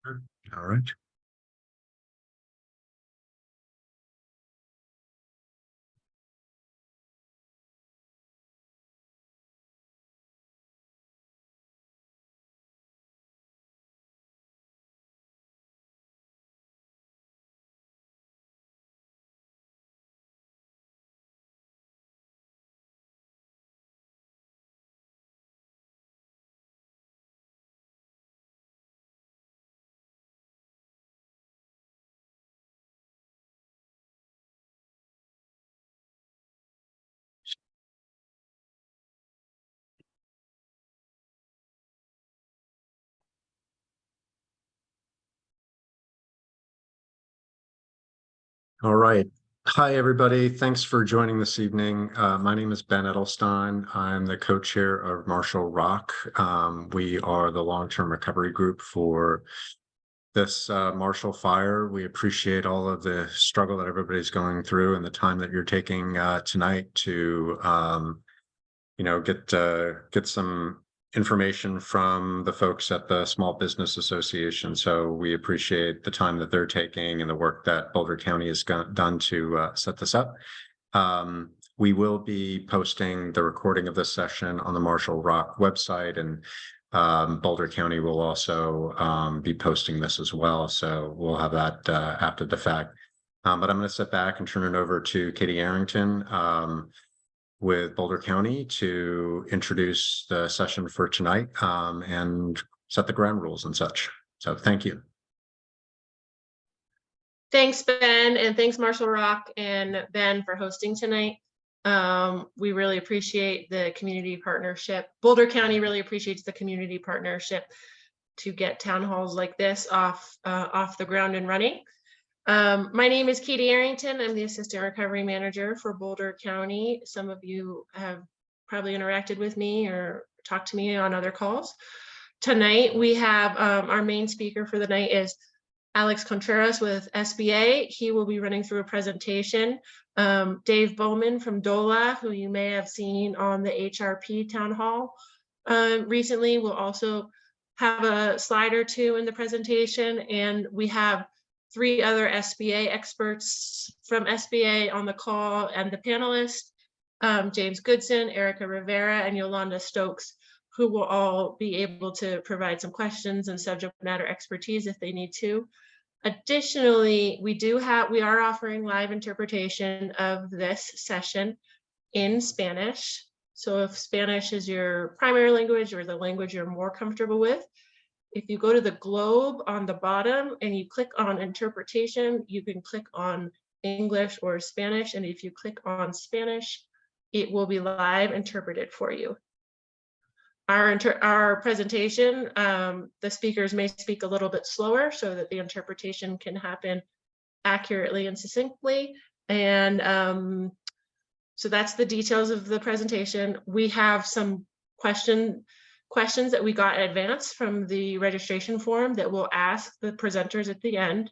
All right. All right. Hi, everybody. Thanks for joining this evening. My name is Ben Edelstein. I'm the co-chair of Marshall Rock. We are the long-term recovery group for this Marshall fire. We appreciate all of the struggle that everybody's going through and the time that you're taking tonight to, get some information from the folks at the Small Business Association. So we appreciate the time that they're taking and the work that Boulder County has done to set this up. We will be posting the recording of this session on the Marshall Rock website, and Boulder County will also be posting this as well. So we'll have that after the fact. But I'm going to sit back and turn it over to Katie Arrington with Boulder County to introduce the session for tonight and set the ground rules and such. So thank you. Thanks, Ben, and thanks, Marshall Rock and Ben, for hosting tonight. We really appreciate the community partnership. Boulder County really appreciates the community partnership to get town halls like this off the ground and running. My name is Katie Arrington. I'm the Assistant Recovery Manager for Boulder County. Some of you have probably interacted with me or talked to me on other calls. Tonight, we have our main speaker for the night is Alex Contreras with SBA. He will be running through a presentation. Dave Bowman from DOLA, who you may have seen on the HRP town hall recently, will also have a slide or two in the presentation. And we have 3 other SBA experts from SBA on the call and the panelists, James Goodson, Erica Rivera, and Yolanda Stokes, who will all be able to provide some questions and subject matter expertise if they need to. Additionally, we are offering live interpretation of this session in Spanish. So if Spanish is your primary language or the language you're more comfortable with, if you go to the globe on the bottom and you click on interpretation, you can click on English or Spanish. And if you click on Spanish, it will be live interpreted for you. Our presentation, the speakers may speak a little bit slower so that the interpretation can happen accurately and succinctly. And so that's the details of the presentation. We have some questions that we got in advance from the registration form that we'll ask the presenters at the end.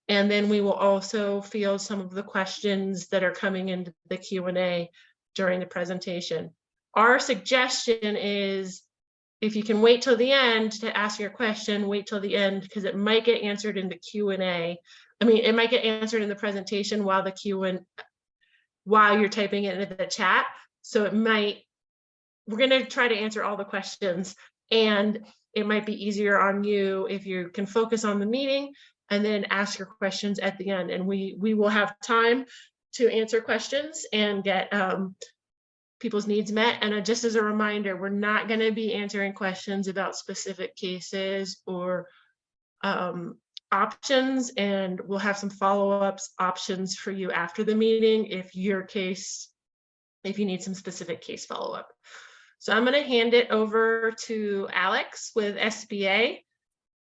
And then we will also field some of the questions that are coming into the Q&A during the presentation. Our suggestion is, if you can wait till the end to ask your question, wait till the end, because it might get answered in the Q&A. I mean, it might get answered in the presentation while you're typing it into the chat. So we're going to try to answer all the questions, and it might be easier on you if you can focus on the meeting and then ask your questions at the end. And we will have time to answer questions and get people's needs met. And just as a reminder, we're not going to be answering questions about specific cases or options, and we'll have some follow-ups options for you after the meeting if you need some specific case follow-up. So I'm going to hand it over to Alex with SBA,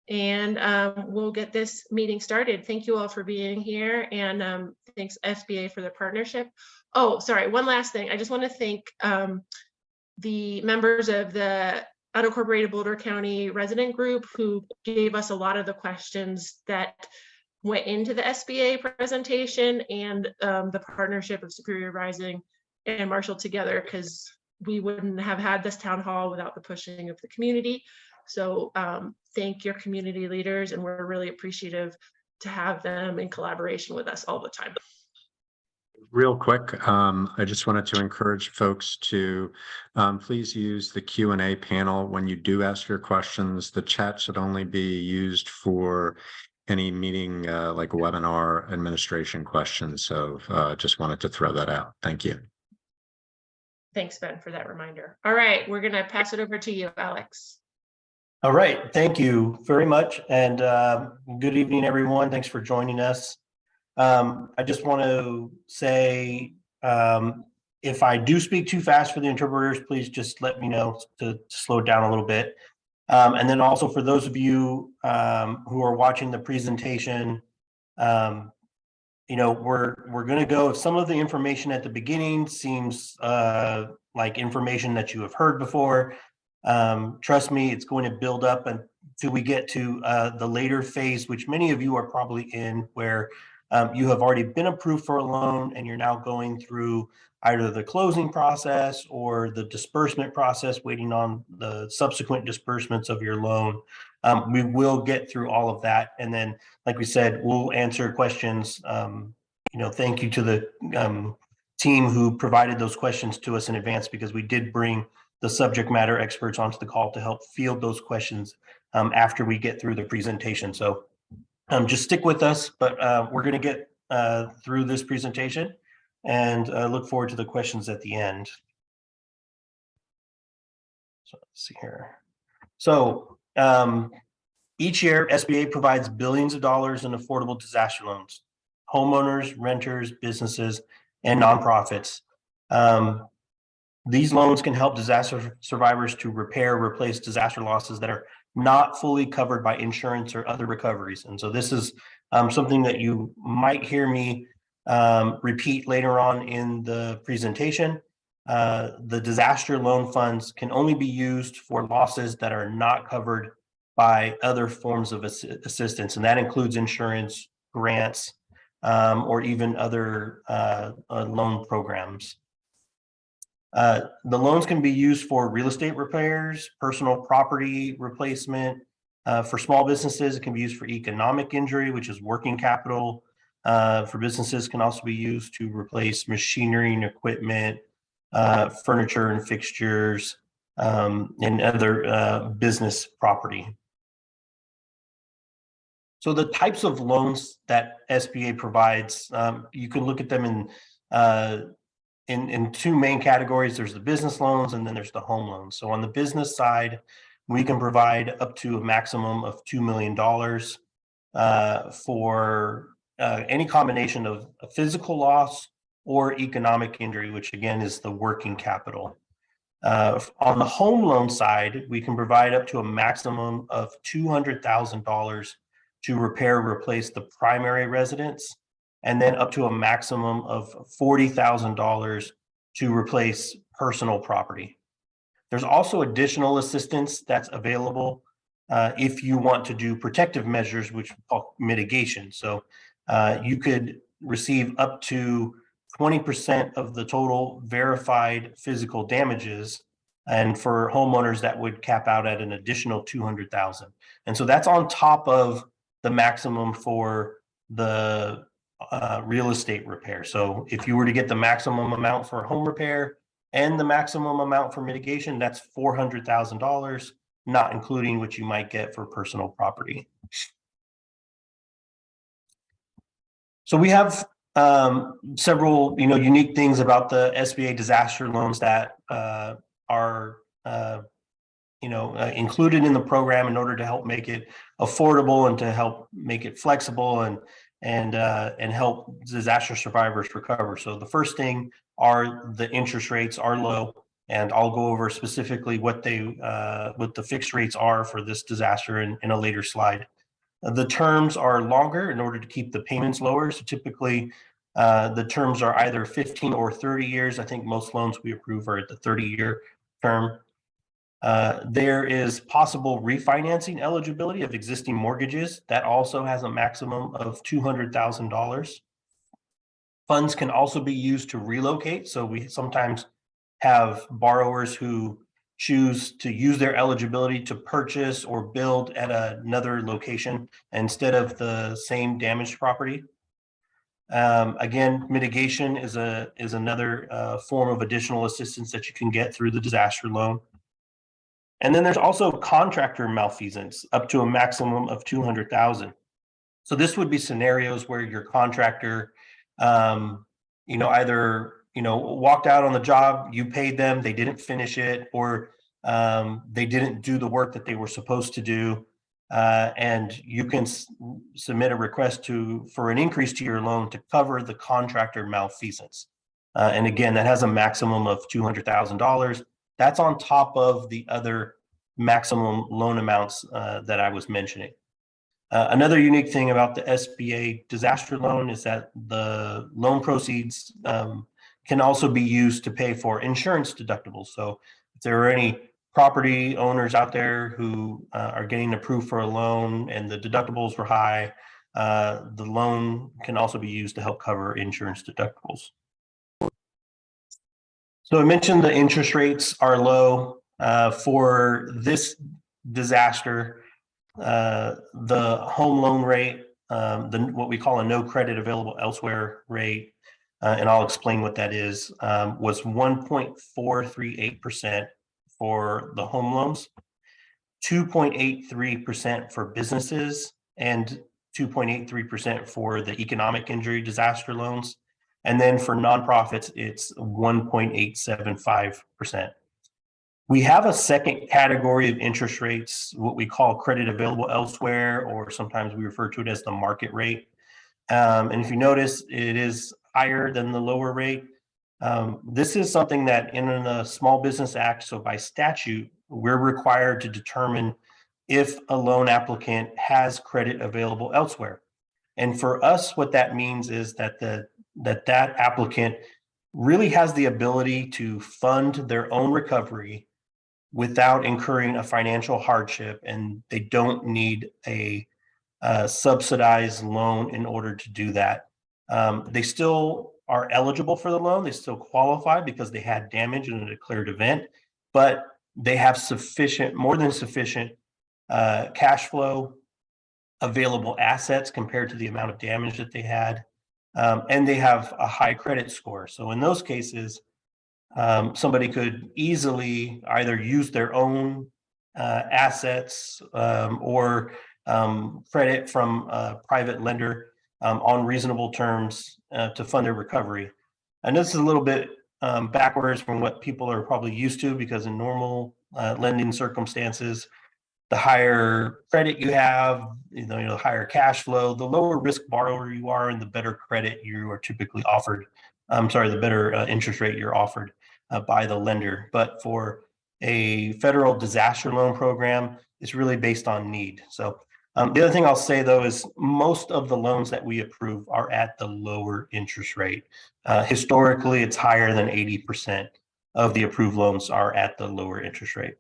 and we'll get this meeting started. Thank you all for being here, and thanks SBA for the partnership. Oh, sorry, one last thing. I just want to thank the members of the Unincorporated Boulder County resident group who gave us a lot of the questions that went into the SBA presentation, and the partnership of Superior Rising and Marshall together, because we wouldn't have had this town hall without the pushing of the community. So thank your community leaders, and we're really appreciative to have them in collaboration with us all the time. Real quick, I just wanted to encourage folks to please use the Q&A panel when you do ask your questions. The chat should only be used for any meeting like webinar administration questions. So just wanted to throw that out. Thank you. Thanks, Ben, for that reminder. All right, we're going to pass it over to you, Alex. All right, thank you very much, and good evening, everyone. Thanks for joining us. I just want to say, if I do speak too fast for the interpreters, please just let me know to slow it down a little bit. And then also for those of you who are watching the presentation, you know, we're going to go. If some of the information at the beginning seems like information that you have heard before, trust me, it's going to build up until we get to the later phase, which many of you are probably in, where you have already been approved for a loan and you're now going through either the closing process or the disbursement process, waiting on the subsequent disbursements of your loan. We will get through all of that. And then, like we said, we'll answer questions. You know, thank you to the team who provided those questions to us in advance, because we did bring the subject matter experts onto the call to help field those questions after we get through the presentation. So just stick with us, but we're going to get through this presentation and look forward to the questions at the end. So let's see here. So each year, SBA provides billions of dollars in affordable disaster loans, homeowners, renters, businesses, and nonprofits. These loans can help disaster survivors to repair or replace disaster losses that are not fully covered by insurance or other recoveries. And so this is something that you might hear me repeat later on in the presentation. The disaster loan funds can only be used for losses that are not covered by other forms of assistance, and that includes insurance, grants, or even other loan programs. The loans can be used for real estate repairs, personal property replacement. For small businesses, it can be used for economic injury, which is working capital. For businesses, can also be used to replace machinery and equipment, furniture and fixtures, and other business property. So the types of loans that SBA provides, you can look at them in two main categories. There's the business loans and then there's the home loans. So on the business side, we can provide up to a maximum of $2 million for any combination of a physical loss or economic injury, which again is the working capital. On the home loan side, we can provide up to a maximum of $200,000 to repair or replace the primary residence, and then up to a maximum of $40,000 to replace personal property. There's also additional assistance that's available if you want to do protective measures, which we call mitigation. So you could receive up to 20% of the total verified physical damages, and for homeowners that would cap out at an additional $200,000. And so that's on top of the maximum for the real estate repair. So if you were to get the maximum amount for home repair and the maximum amount for mitigation, that's $400,000, not including what you might get for personal property. So we have several, unique things about the SBA disaster loans that are included in the program in order to help make it affordable and to help make it flexible and help disaster survivors recover. So the first thing are the interest rates are low, and I'll go over specifically what the fixed rates are for this disaster in a later slide. The terms are longer in order to keep the payments lower. So typically the terms are either 15 or 30 years. I think most loans we approve are at the 30-year term. There is possible refinancing eligibility of existing mortgages. That also has a maximum of $200,000. Funds can also be used to relocate. So we sometimes have borrowers who choose to use their eligibility to purchase or build at another location instead of the same damaged property. Again, mitigation is another form of additional assistance that you can get through the disaster loan. And then there's also contractor malfeasance up to a maximum of $200,000. So this would be scenarios where your contractor, either walked out on the job, you paid them, they didn't finish it, or they didn't do the work that they were supposed to do, and you can submit a request for an increase to your loan to cover the contractor malfeasance. And again, that has a maximum of $200,000. That's on top of the other maximum loan amounts that I was mentioning. Another unique thing about the SBA disaster loan is that the loan proceeds can also be used to pay for insurance deductibles. So if there are any property owners out there who are getting approved for a loan and the deductibles were high, the loan can also be used to help cover insurance deductibles. So I mentioned the interest rates are low for this disaster. The home loan rate, what we call a no credit available elsewhere rate, and I'll explain what that is, was 1.438% for the home loans, 2.83% for businesses, and 2.83% for the economic injury disaster loans. And then for nonprofits, it's 1.875%. We have a second category of interest rates, what we call credit available elsewhere, or sometimes we refer to it as the market rate. And if you notice, it is higher than the lower rate. This is something that in the Small Business Act, so by statute, we're required to determine if a loan applicant has credit available elsewhere. And for us, what that means is that that applicant really has the ability to fund their own recovery without incurring a financial hardship, and they don't need a subsidized loan in order to do that. They still are eligible for the loan. They still qualify because they had damage in a declared event, but they have more than sufficient cash flow, available assets compared to the amount of damage that they had, and they have a high credit score. So in those cases, somebody could easily either use their own assets or credit from a private lender on reasonable terms to fund their recovery. And this is a little bit backwards from what people are probably used to, because in normal lending circumstances, the higher credit you have, the higher cash flow, the lower risk borrower you are, and the better credit you are typically offered. The better interest rate you're offered by the lender. But for a federal disaster loan program, it's really based on need. So the other thing I'll say, though, is most of the loans that we approve are at the lower interest rate. Historically, it's higher than 80% of the approved loans are at the lower interest rate.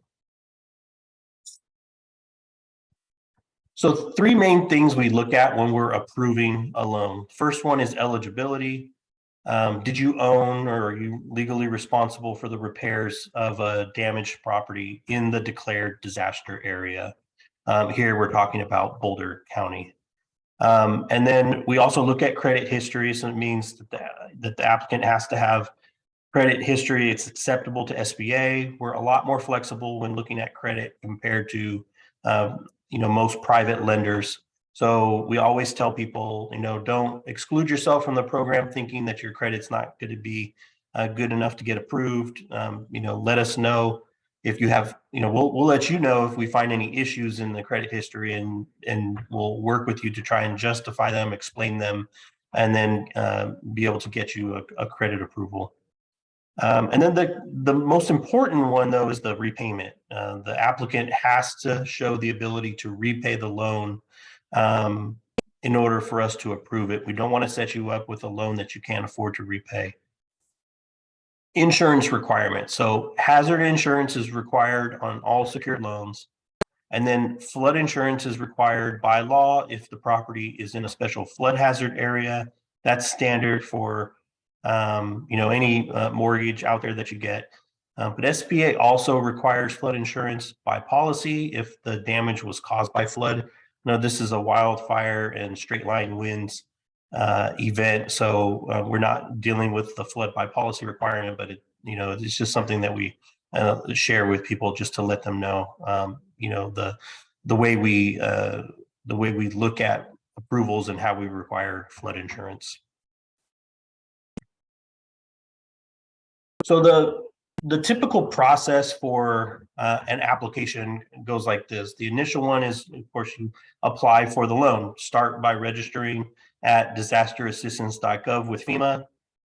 So 3 main things we look at when we're approving a loan. First one is eligibility. Did you own, or are you legally responsible for the repairs of a damaged property in the declared disaster area? Here we're talking about Boulder County. And then we also look at credit history. So it means that the applicant has to have credit history. It's acceptable to SBA. We're a lot more flexible when looking at credit compared to most private lenders. So we always tell people, don't exclude yourself from the program thinking that your credit's not going to be good enough to get approved. Let us know if you have, we'll let you know if we find any issues in the credit history, and we'll work with you to try and justify them, explain them, and then be able to get you a credit approval. And then the most important one, though, is the repayment. The applicant has to show the ability to repay the loan in order for us to approve it. We don't want to set you up with a loan that you can't afford to repay. Insurance requirements. So hazard insurance is required on all secured loans. And then flood insurance is required by law if the property is in a special flood hazard area. That's standard for any mortgage out there that you get. But SBA also requires flood insurance by policy if the damage was caused by flood. Now, this is a wildfire and straight line winds event, so we're not dealing with the flood by policy requirement, but it's just something that we share with people just to let them know, the way we look at approvals and how we require flood insurance. So the typical process for an application goes like this. The initial one is, of course, you apply for the loan. Start by registering at disasterassistance.gov with FEMA.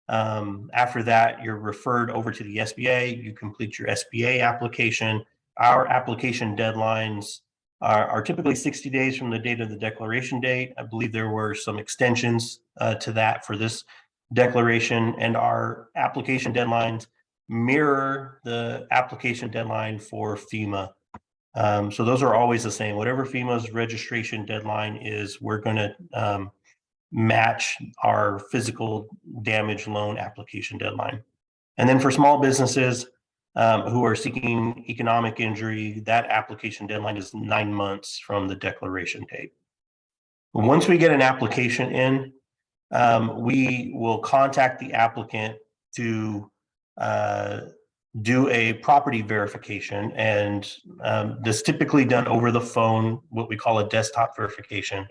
After that, you're referred over to the SBA. You complete your SBA application. Our application deadlines are typically 60 days from the date of the declaration date. I believe there were some extensions to that for this declaration, and our application deadlines mirror the application deadline for FEMA. So those are always the same. Whatever FEMA's registration deadline is, we're going to match our physical damage loan application deadline. And then for small businesses who are seeking economic injury, that application deadline is 9 months from the declaration date. Once we get an application in, we will contact the applicant to do a property verification, and this is typically done over the phone, what we call a desktop verification.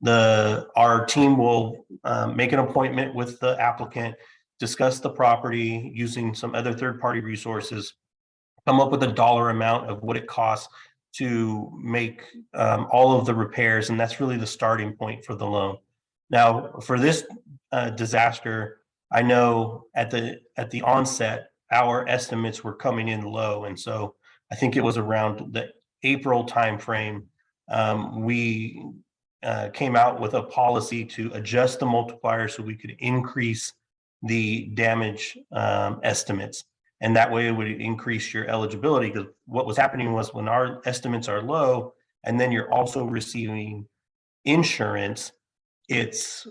Our team will make an appointment with the applicant, discuss the property using some other third-party resources, come up with a dollar amount of what it costs to make all of the repairs, and that's really the starting point for the loan. Now, for this disaster, I know at the onset, our estimates were coming in low, and so I think it was around the April timeframe. We came out with a policy to adjust the multiplier so we could increase the damage estimates, and that way it would increase your eligibility. Because what was happening was, when our estimates are low, and then you're also receiving insurance, it's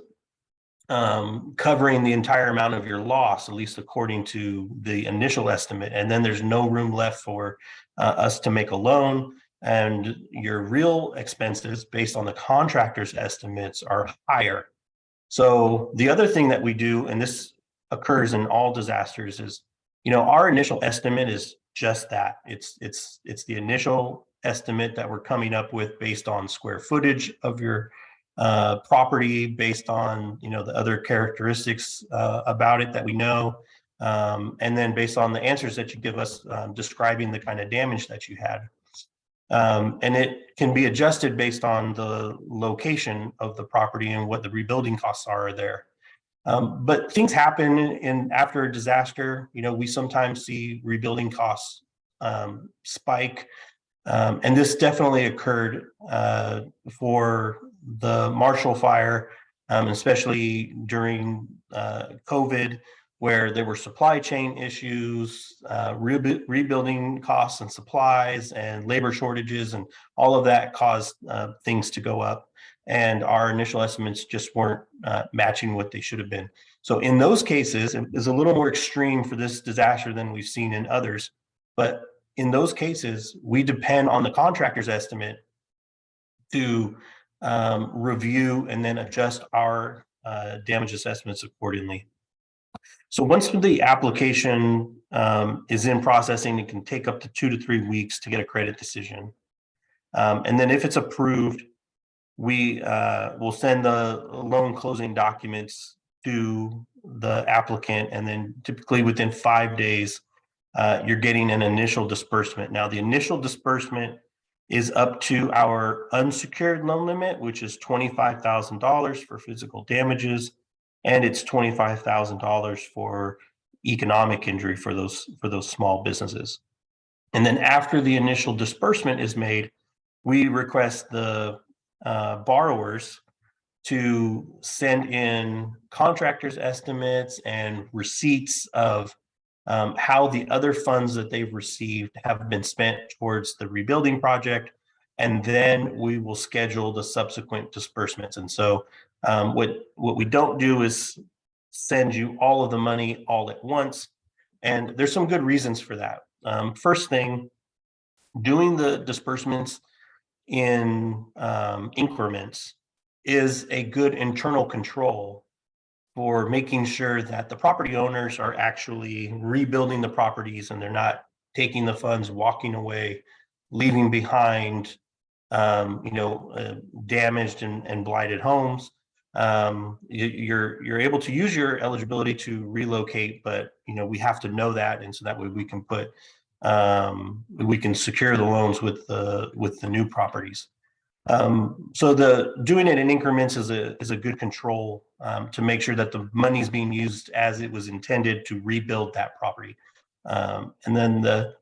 covering the entire amount of your loss, at least according to the initial estimate, and then there's no room left for us to make a loan, and your real expenses based on the contractor's estimates are higher. So the other thing that we do, and this occurs in all disasters, is our initial estimate is just that. It's the initial estimate that we're coming up with based on square footage of your property, based on the other characteristics about it that we know, and then based on the answers that you give us describing the kind of damage that you had. And it can be adjusted based on the location of the property and what the rebuilding costs are there. But things happen after a disaster. We sometimes see rebuilding costs spike. And this definitely occurred for the Marshall Fire, especially during COVID, where there were supply chain issues, rebuilding costs and supplies, and labor shortages, and all of that caused things to go up. And our initial estimates just weren't matching what they should have been. So in those cases, it is a little more extreme for this disaster than we've seen in others. But in those cases, we depend on the contractor's estimate to review and then adjust our damage assessments accordingly. So once the application is in processing, it can take up to 2 to 3 weeks to get a credit decision. And then if it's approved, we will send the loan closing documents to the applicant, and then typically within 5 days, you're getting an initial disbursement. Now, the initial disbursement is up to our unsecured loan limit, which is $25,000 for physical damages, and it's $25,000 for economic injury for those small businesses. And then after the initial disbursement is made, we request the borrowers to send in contractors' estimates and receipts of how the other funds that they've received have been spent towards the rebuilding project, and then we will schedule the subsequent disbursements. And so what we don't do is send you all of the money all at once, and there's some good reasons for that. First thing, doing the disbursements in increments is a good internal control for making sure that the property owners are actually rebuilding the properties and they're not taking the funds, walking away, leaving behind damaged and blighted homes. You're able to use your eligibility to relocate, but we have to know that, and so that way we can secure the loans with the new properties. So doing it in increments is a good control to make sure that the money is being used as it was intended to rebuild that property. And then the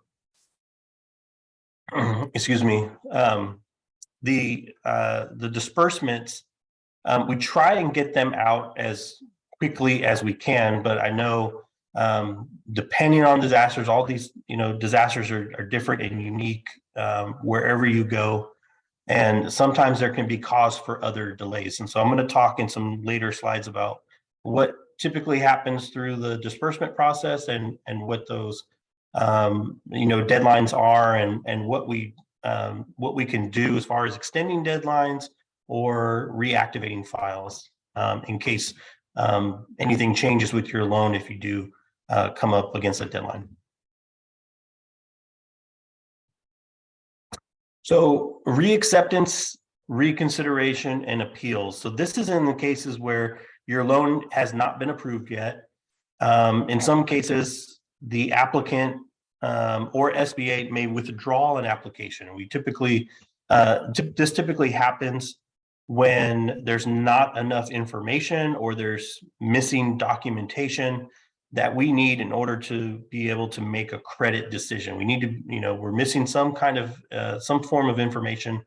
disbursements, we try and get them out as quickly as we can, but I know depending on disasters, all these disasters are different and unique wherever you go. And sometimes there can be cause for other delays. And so I'm going to talk in some later slides about what typically happens through the disbursement process and what those deadlines are and what we can do as far as extending deadlines or reactivating files in case anything changes with your loan if you do come up against a deadline. So reacceptance, reconsideration, and appeals. So this is in the cases where your loan has not been approved yet. In some cases, the applicant or SBA may withdraw an application. We typically, this typically happens when there's not enough information or there's missing documentation that we need in order to be able to make a credit decision. We need to, we're missing some kind of, some form of information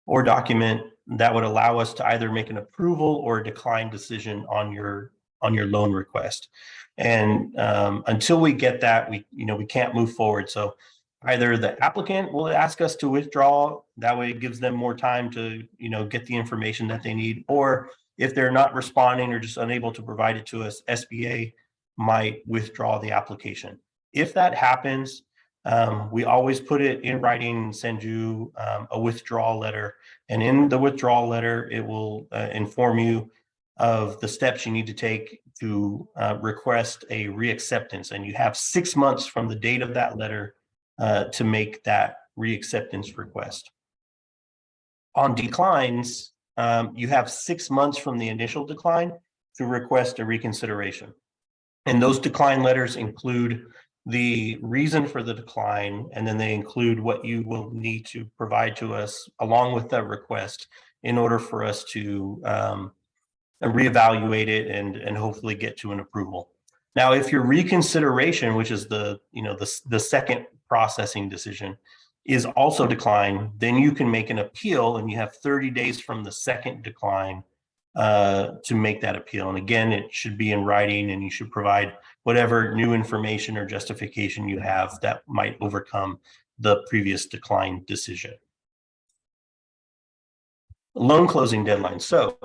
or document that would allow us to either make an approval or a decline decision on your loan request. And until we get that, we can't move forward. So either the applicant will ask us to withdraw, that way it gives them more time to, get the information that they need, or if they're not responding or just unable to provide it to us, SBA might withdraw the application. If that happens, we always put it in writing and send you a withdrawal letter. And in the withdrawal letter, it will inform you of the steps you need to take to request a reacceptance. And you have 6 months from the date of that letter to make that reacceptance request. On declines, you have 6 months from the initial decline to request a reconsideration. And those decline letters include the reason for the decline, and then they include what you will need to provide to us along with that request in order for us to reevaluate it and hopefully get to an approval. Now, if your reconsideration, which is the second processing decision, is also declined, then you can make an appeal, and you have 30 days from the second decline to make that appeal. And again, it should be in writing, and you should provide whatever new information or justification you have that might overcome the previous decline decision. Loan closing deadline. So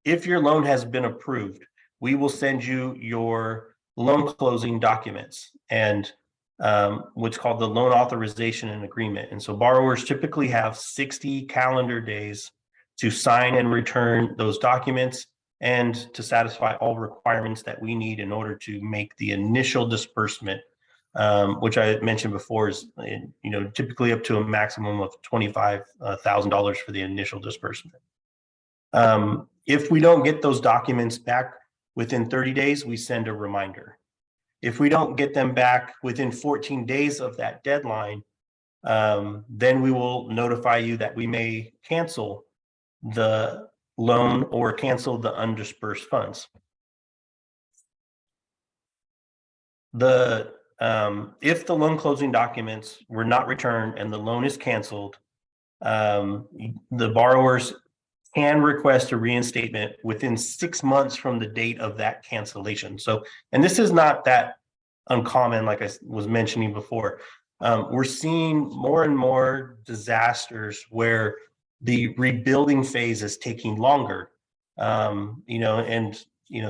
if your loan has been approved, we will send you your loan closing documents and what's called the loan authorization and agreement. And so borrowers typically have 60 calendar days to sign and return those documents and to satisfy all requirements that we need in order to make the initial disbursement, which I mentioned before is, typically up to a maximum of $25,000 for the initial disbursement. If we don't get those documents back within 30 days, we send a reminder. If we don't get them back within 14 days of that deadline, then we will notify you that we may cancel the loan or cancel the undisbursed funds. If the loan closing documents were not returned and the loan is canceled, the borrowers can request a reinstatement within 6 months from the date of that cancellation. So, and this is not that uncommon, like I was mentioning before. We're seeing more and more disasters where the rebuilding phase is taking longer.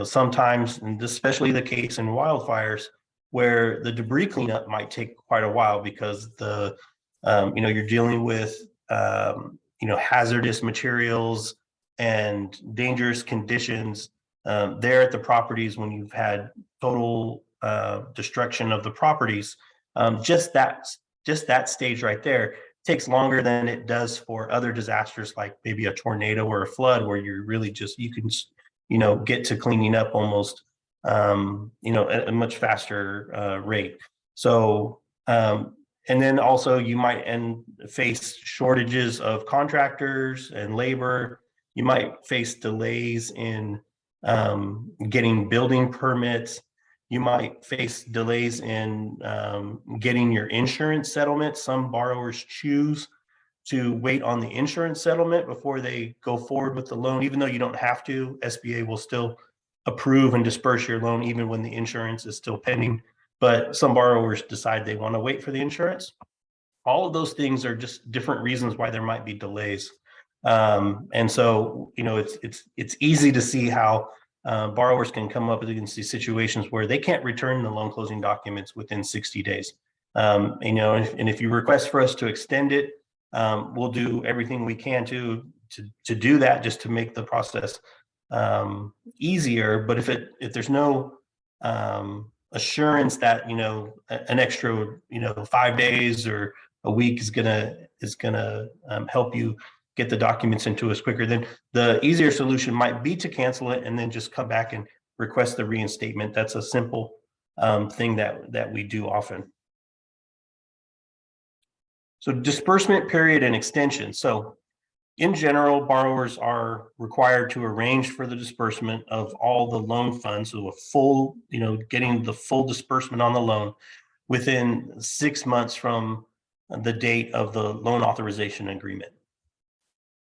Sometimes, and especially the case in wildfires, where the debris cleanup might take quite a while because you're dealing with, hazardous materials and dangerous conditions there at the properties when you've had total destruction of the properties. Just that stage right there takes longer than it does for other disasters like maybe a tornado or a flood, where you're really you can get to cleaning up almost at a much faster rate. So and then also you might face shortages of contractors and labor. You might face delays in getting building permits. You might face delays in getting your insurance settlement. Some borrowers choose to wait on the insurance settlement before they go forward with the loan, even though you don't have to. SBA will still approve and disperse your loan even when the insurance is still pending. But some borrowers decide they want to wait for the insurance. All of those things are just different reasons why there might be delays. And so, it's easy to see how borrowers can come up against these situations where they can't return the loan closing documents within 60 days. And if you request for us to extend it, we'll do everything we can to do that, just to make the process easier. But if there's no assurance that an extra 5 days or a week is gonna help you get the documents into us quicker, then the easier solution might be to cancel it and then just come back and request the reinstatement. That's a simple thing that we do often. So disbursement period and extension. So in general, borrowers are required to arrange for the disbursement of all the loan funds, so a full, getting the full disbursement on the loan within 6 months from the date of the loan authorization agreement.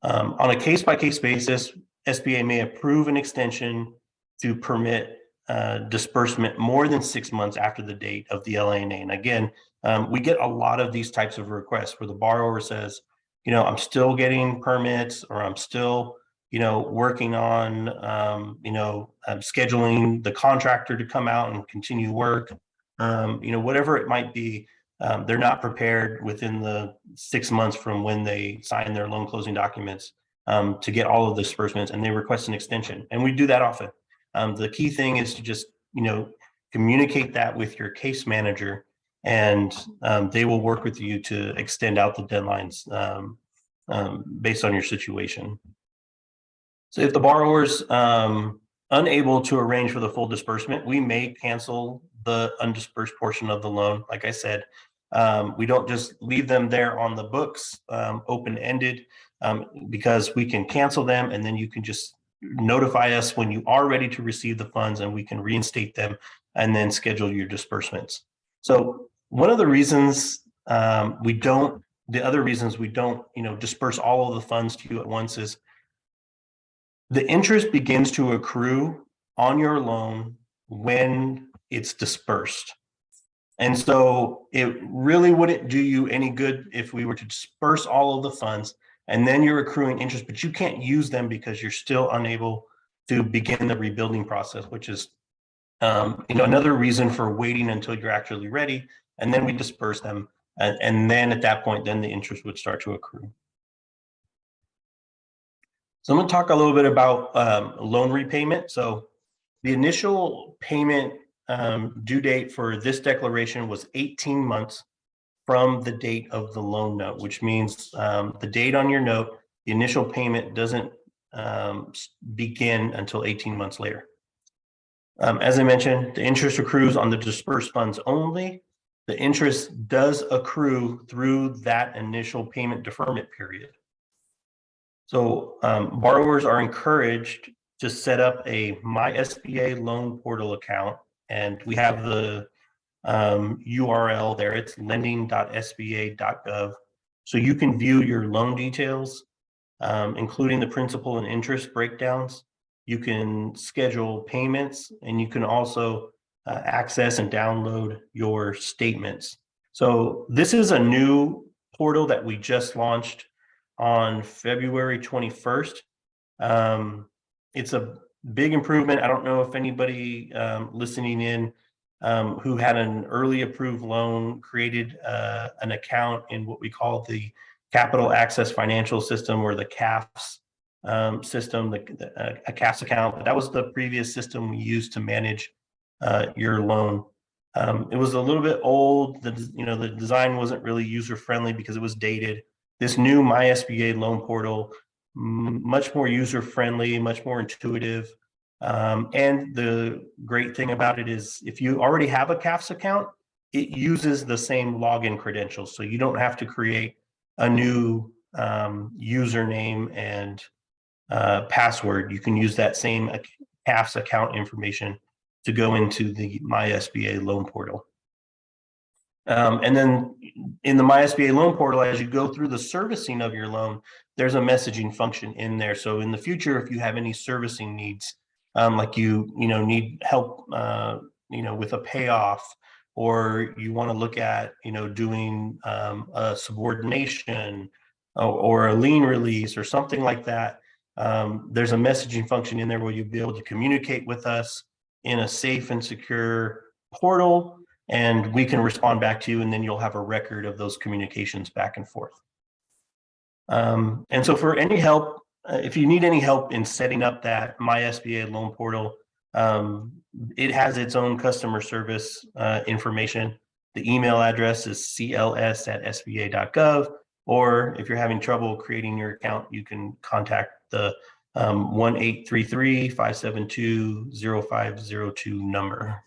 On a case-by-case basis, SBA may approve an extension to permit disbursement more than 6 months after the date of the LANA. And again, we get a lot of these types of requests where the borrower says, I'm still getting permits, or I'm still, working on, scheduling the contractor to come out and continue work. Whatever it might be, they're not prepared within the 6 months from when they sign their loan closing documents to get all of the disbursements, and they request an extension. And we do that often. The key thing is to just, communicate that with your case manager, and they will work with you to extend out the deadlines based on your situation. So if the borrower's unable to arrange for the full disbursement, we may cancel the undisbursed portion of the loan. Like I said, we don't just leave them there on the books open-ended, because we can cancel them, and then you can just notify us when you are ready to receive the funds, and we can reinstate them and then schedule your disbursements. So one of the reasons the other reasons we don't, disperse all of the funds to you at once is the interest begins to accrue on your loan when it's dispersed. And so it really wouldn't do you any good if we were to disperse all of the funds and then you're accruing interest, but you can't use them because you're still unable to begin the rebuilding process, which is another reason for waiting until you're actually ready, and then we disperse them, and then at that point, then the interest would start to accrue. So I'm going to talk a little bit about loan repayment. So the initial payment due date for this declaration was 18 months from the date of the loan note, which means the date on your note, the initial payment doesn't begin until 18 months later. As I mentioned, the interest accrues on the dispersed funds only. The interest does accrue through that initial payment deferment period. So borrowers are encouraged to set up a My SBA loan portal account, and we have the URL there. It's lending.sba.gov. So you can view your loan details, including the principal and interest breakdowns. You can schedule payments, and you can also access and download your statements. So this is a new portal that we just launched on February 21st. It's a big improvement. I don't know if anybody listening in who had an early approved loan, created an account in what we call the Capital Access Financial System, or the CAFS system, a CAFS account. That was the previous system we used to manage your loan. It was a little bit old. The design wasn't really user friendly because it was dated. This new My SBA loan portal, much more user friendly, much more intuitive. And the great thing about it is, if you already have a CAFS account, it uses the same login credentials. So you don't have to create a new username and password. You can use that same CAFS account information to go into the My SBA loan portal. And then in the My SBA loan portal, as you go through the servicing of your loan, there's a messaging function in there. So in the future, if you have any servicing needs, like you need help with a payoff, or you want to look at doing a subordination or a lien release or something like that, there's a messaging function in there where you'll be able to communicate with us in a safe and secure portal, and we can respond back to you, and then you'll have a record of those communications back and forth. And so for any help, if you need any help in setting up that My SBA loan portal, it has its own customer service information. The email address is cls@sba.gov, or if you're having trouble creating your account, you can contact the 1-833-572-0502 number.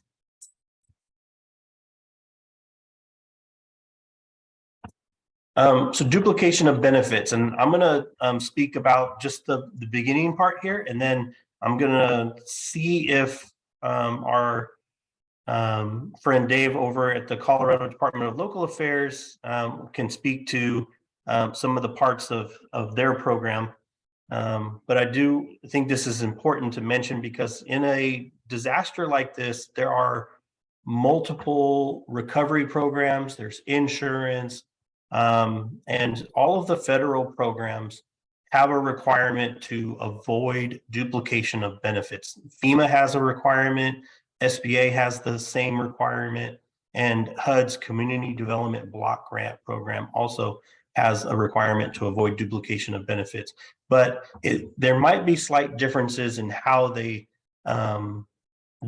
So duplication of benefits, and I'm going to speak about just the beginning part here, and then I'm going to see if our friend Dave over at the Colorado Department of Local Affairs can speak to some of the parts of their program. But I do think this is important to mention, because in a disaster like this, there are multiple recovery programs, there's insurance, and all of the federal programs have a requirement to avoid duplication of benefits. FEMA has a requirement, SBA has the same requirement, and HUD's Community Development Block Grant Program also has a requirement to avoid duplication of benefits. But there might be slight differences in how they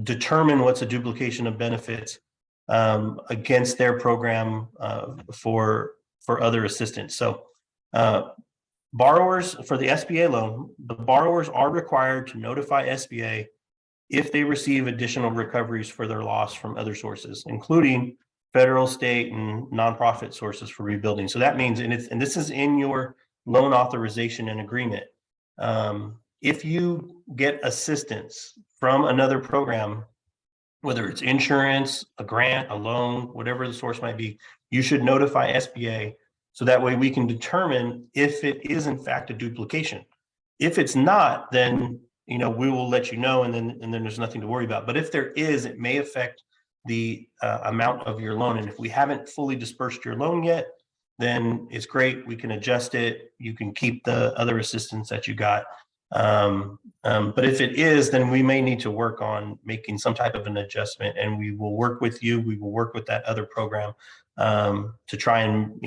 determine what's a duplication of benefits against their program for other assistance. So borrowers for the SBA loan, the borrowers are required to notify SBA if they receive additional recoveries for their loss from other sources, including federal, state, and nonprofit sources for rebuilding. So that means, and this is in your loan authorization and agreement, if you get assistance from another program, whether it's insurance, a grant, a loan, whatever the source might be, you should notify SBA, so that way we can determine if it is in fact a duplication. If it's not, then we will let you know, and then there's nothing to worry about. But if there is, it may affect the amount of your loan. And if we haven't fully dispersed your loan yet, then it's great. We can adjust it. You can keep the other assistance that you got. But if it is, then we may need to work on making some type of an adjustment, and we will work with you. We will work with that other program to try and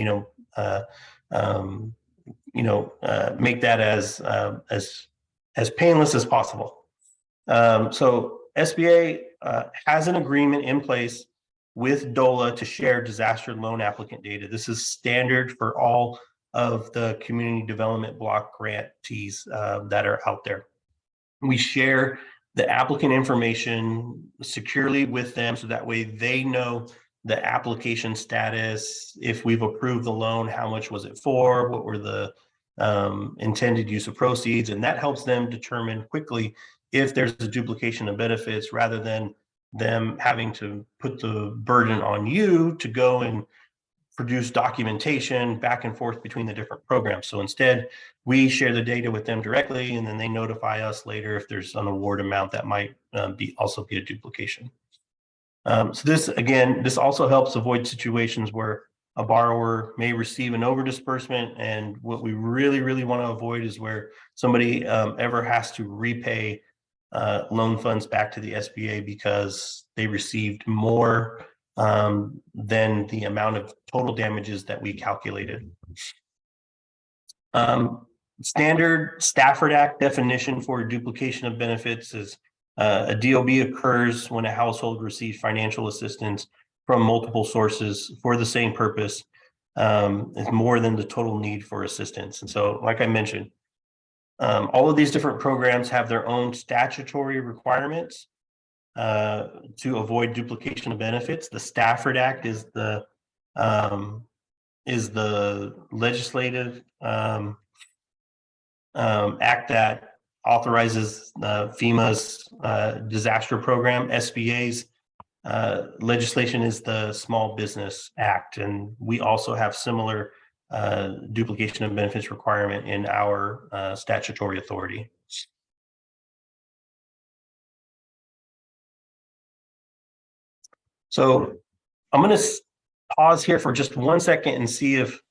make that as painless as possible. So SBA has an agreement in place with DOLA to share disaster loan applicant data. This is standard for all of the community development block grantees that are out there. We share the applicant information securely with them, so that way they know the application status, if we've approved the loan, how much was it for, what were the intended use of proceeds, and that helps them determine quickly if there's a duplication of benefits, rather than them having to put the burden on you to go and produce documentation back and forth between the different programs. So instead, we share the data with them directly, and then they notify us later if there's an award amount that might also be a duplication. So this also helps avoid situations where a borrower may receive an over disbursement, and what we really want to avoid is where somebody ever has to repay loan funds back to the SBA because they received more than the amount of total damages that we calculated. Standard Stafford Act definition for duplication of benefits is a DOB occurs when a household receives financial assistance from multiple sources for the same purpose. Is more than the total need for assistance. And so, like I mentioned, all of these different programs have their own statutory requirements to avoid duplication of benefits. The Stafford Act is the legislative act that authorizes FEMA's disaster program. SBA's legislation is the Small Business Act, and we also have similar duplication of benefits requirement in our statutory authority. So I'm going to pause here for just 1 second and see if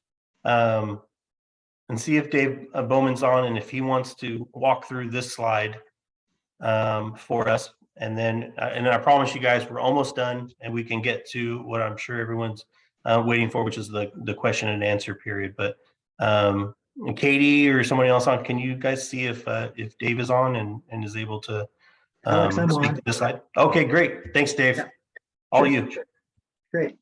Dave Bowman's on, and if he wants to walk through this slide for us. And then I promise you guys, we're almost done, and we can get to what I'm sure everyone's waiting for, which is the question and answer period. But Katie or somebody else on, can you guys see if Dave is on and is able to speak to this slide? Okay, great. Thanks, Dave. Yeah. All you. Sure. Great.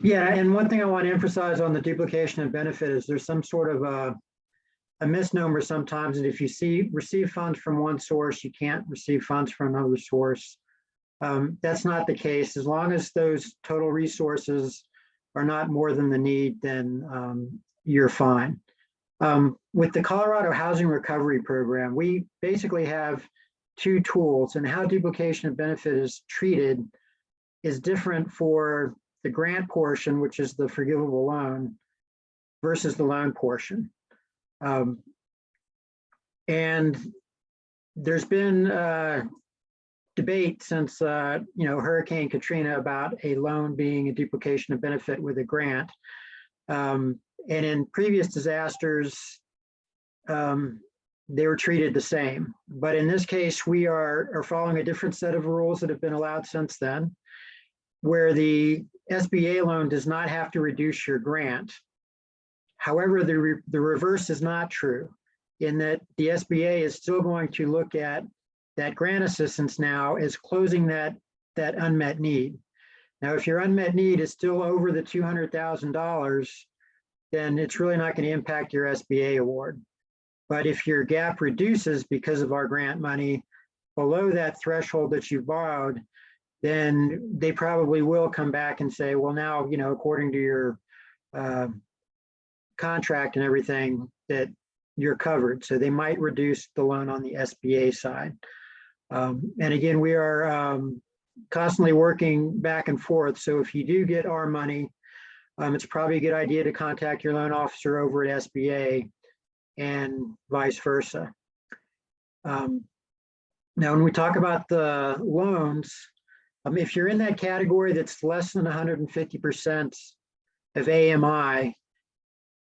Yeah, and one thing I want to emphasize on the duplication of benefit is there's some sort of a misnomer sometimes, and if you receive funds from one source, you can't receive funds from another source. That's not the case. As long as those total resources are not more than the need, then you're fine. With the Colorado Housing Recovery Program, we basically have two tools, and how duplication of benefit is treated is different for the grant portion, which is the forgivable loan, versus the loan portion. And there's been debate since Hurricane Katrina about a loan being a duplication of benefit with a grant. And in previous disasters, they were treated the same. But in this case, we are following a different set of rules that have been allowed since then, where the SBA loan does not have to reduce your grant. However, the reverse is not true, in that the SBA is still going to look at that grant assistance now as closing that unmet need. Now, if your unmet need is still over the $200,000, then it's really not going to impact your SBA award. But if your gap reduces because of our grant money below that threshold that you borrowed, then they probably will come back and say, well, now, according to your contract and everything, that you're covered. So they might reduce the loan on the SBA side. And again, we are constantly working back and forth. So if you do get our money, it's probably a good idea to contact your loan officer over at SBA and vice versa. Now, when we talk about the loans, if you're in that category that's less than 150% of AMI,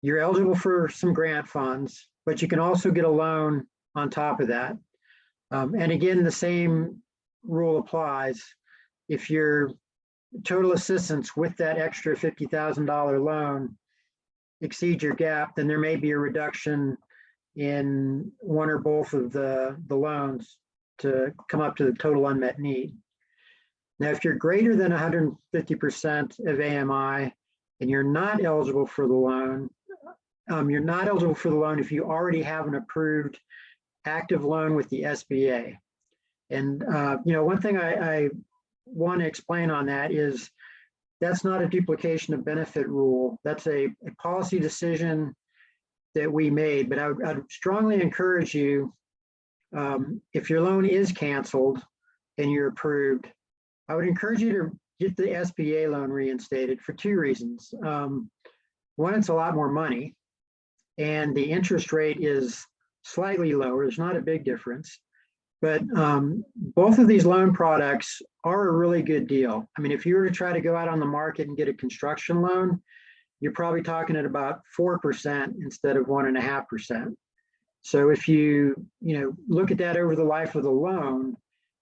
you're eligible for some grant funds, but you can also get a loan on top of that. And again, the same rule applies. If your total assistance with that extra $50,000 loan exceeds your gap, then there may be a reduction in one or both of the loans to come up to the total unmet need. Now, if you're greater than 150% of AMI and you're not eligible for the loan, you're not eligible for the loan if you already have an approved active loan with the SBA. And one thing I want to explain on that is that's not a duplication of benefit rule. That's a policy decision that we made. But I'd strongly encourage you, if your loan is canceled and you're approved, I would encourage you to get the SBA loan reinstated for two reasons. One, it's a lot more money, and the interest rate is slightly lower. There's not a big difference. But both of these loan products are a really good deal. I mean, if you were to try to go out on the market and get a construction loan, you're probably talking at about 4% instead of 1.5%. So if you look at that over the life of the loan,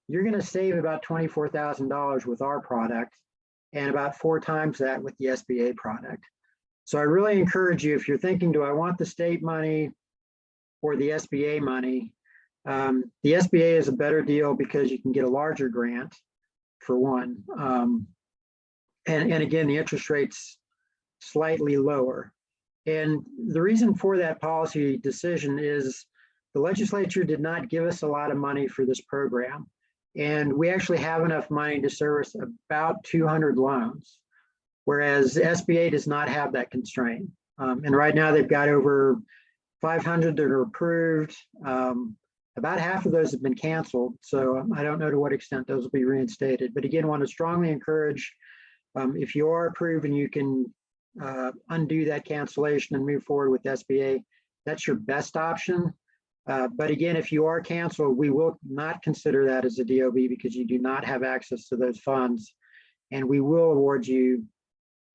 you're going to save about $24,000 with our product and about 4 times that with the SBA product. So I really encourage you, if you're thinking, do I want the state money or the SBA money? The SBA is a better deal because you can get a larger grant, for one. And again, the interest rate's slightly lower. And the reason for that policy decision is the legislature did not give us a lot of money for this program. And we actually have enough money to service about 200 loans, whereas SBA does not have that constraint. And right now they've got over 500 that are approved. About half of those have been canceled. So I don't know to what extent those will be reinstated. But again, want to strongly encourage, if you are approved and you can undo that cancellation and move forward with SBA, that's your best option. But again, if you are canceled, we will not consider that as a DOB because you do not have access to those funds. And we will award you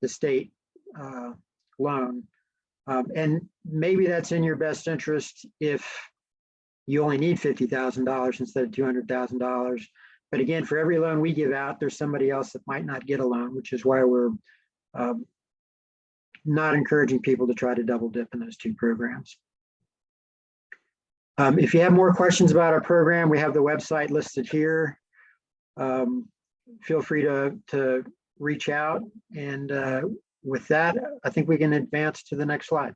the state loan. And maybe that's in your best interest if you only need $50,000 instead of $200,000. But again, for every loan we give out, there's somebody else that might not get a loan, which is why we're not encouraging people to try to double dip in those two programs. If you have more questions about our program, we have the website listed here. Feel free to reach out. And with that, I think we can advance to the next slide.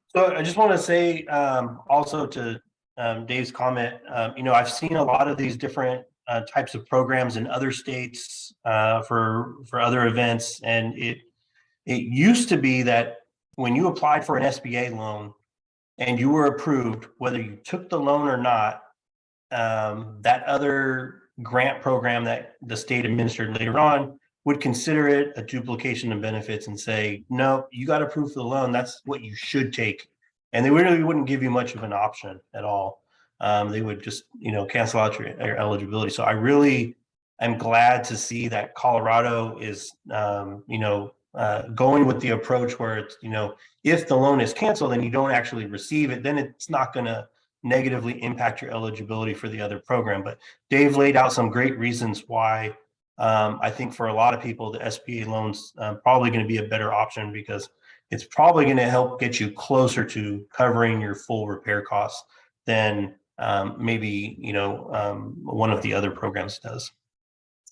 So I just want to say also to Dave's comment, I've seen a lot of these different types of programs in other states for other events, and it used to be that when you applied for an SBA loan and you were approved, whether you took the loan or not, that other grant program that the state administered later on would consider it a duplication of benefits and say, no, you got approved for the loan. That's what you should take. And they really wouldn't give you much of an option at all. They would just, cancel out your eligibility. So I really am glad to see that Colorado is, going with the approach where it's, if the loan is canceled and you don't actually receive it, then it's not going to negatively impact your eligibility for the other program. But Dave laid out some great reasons why I think for a lot of people, the SBA loan's probably going to be a better option because it's probably going to help get you closer to covering your full repair costs than maybe, one of the other programs does.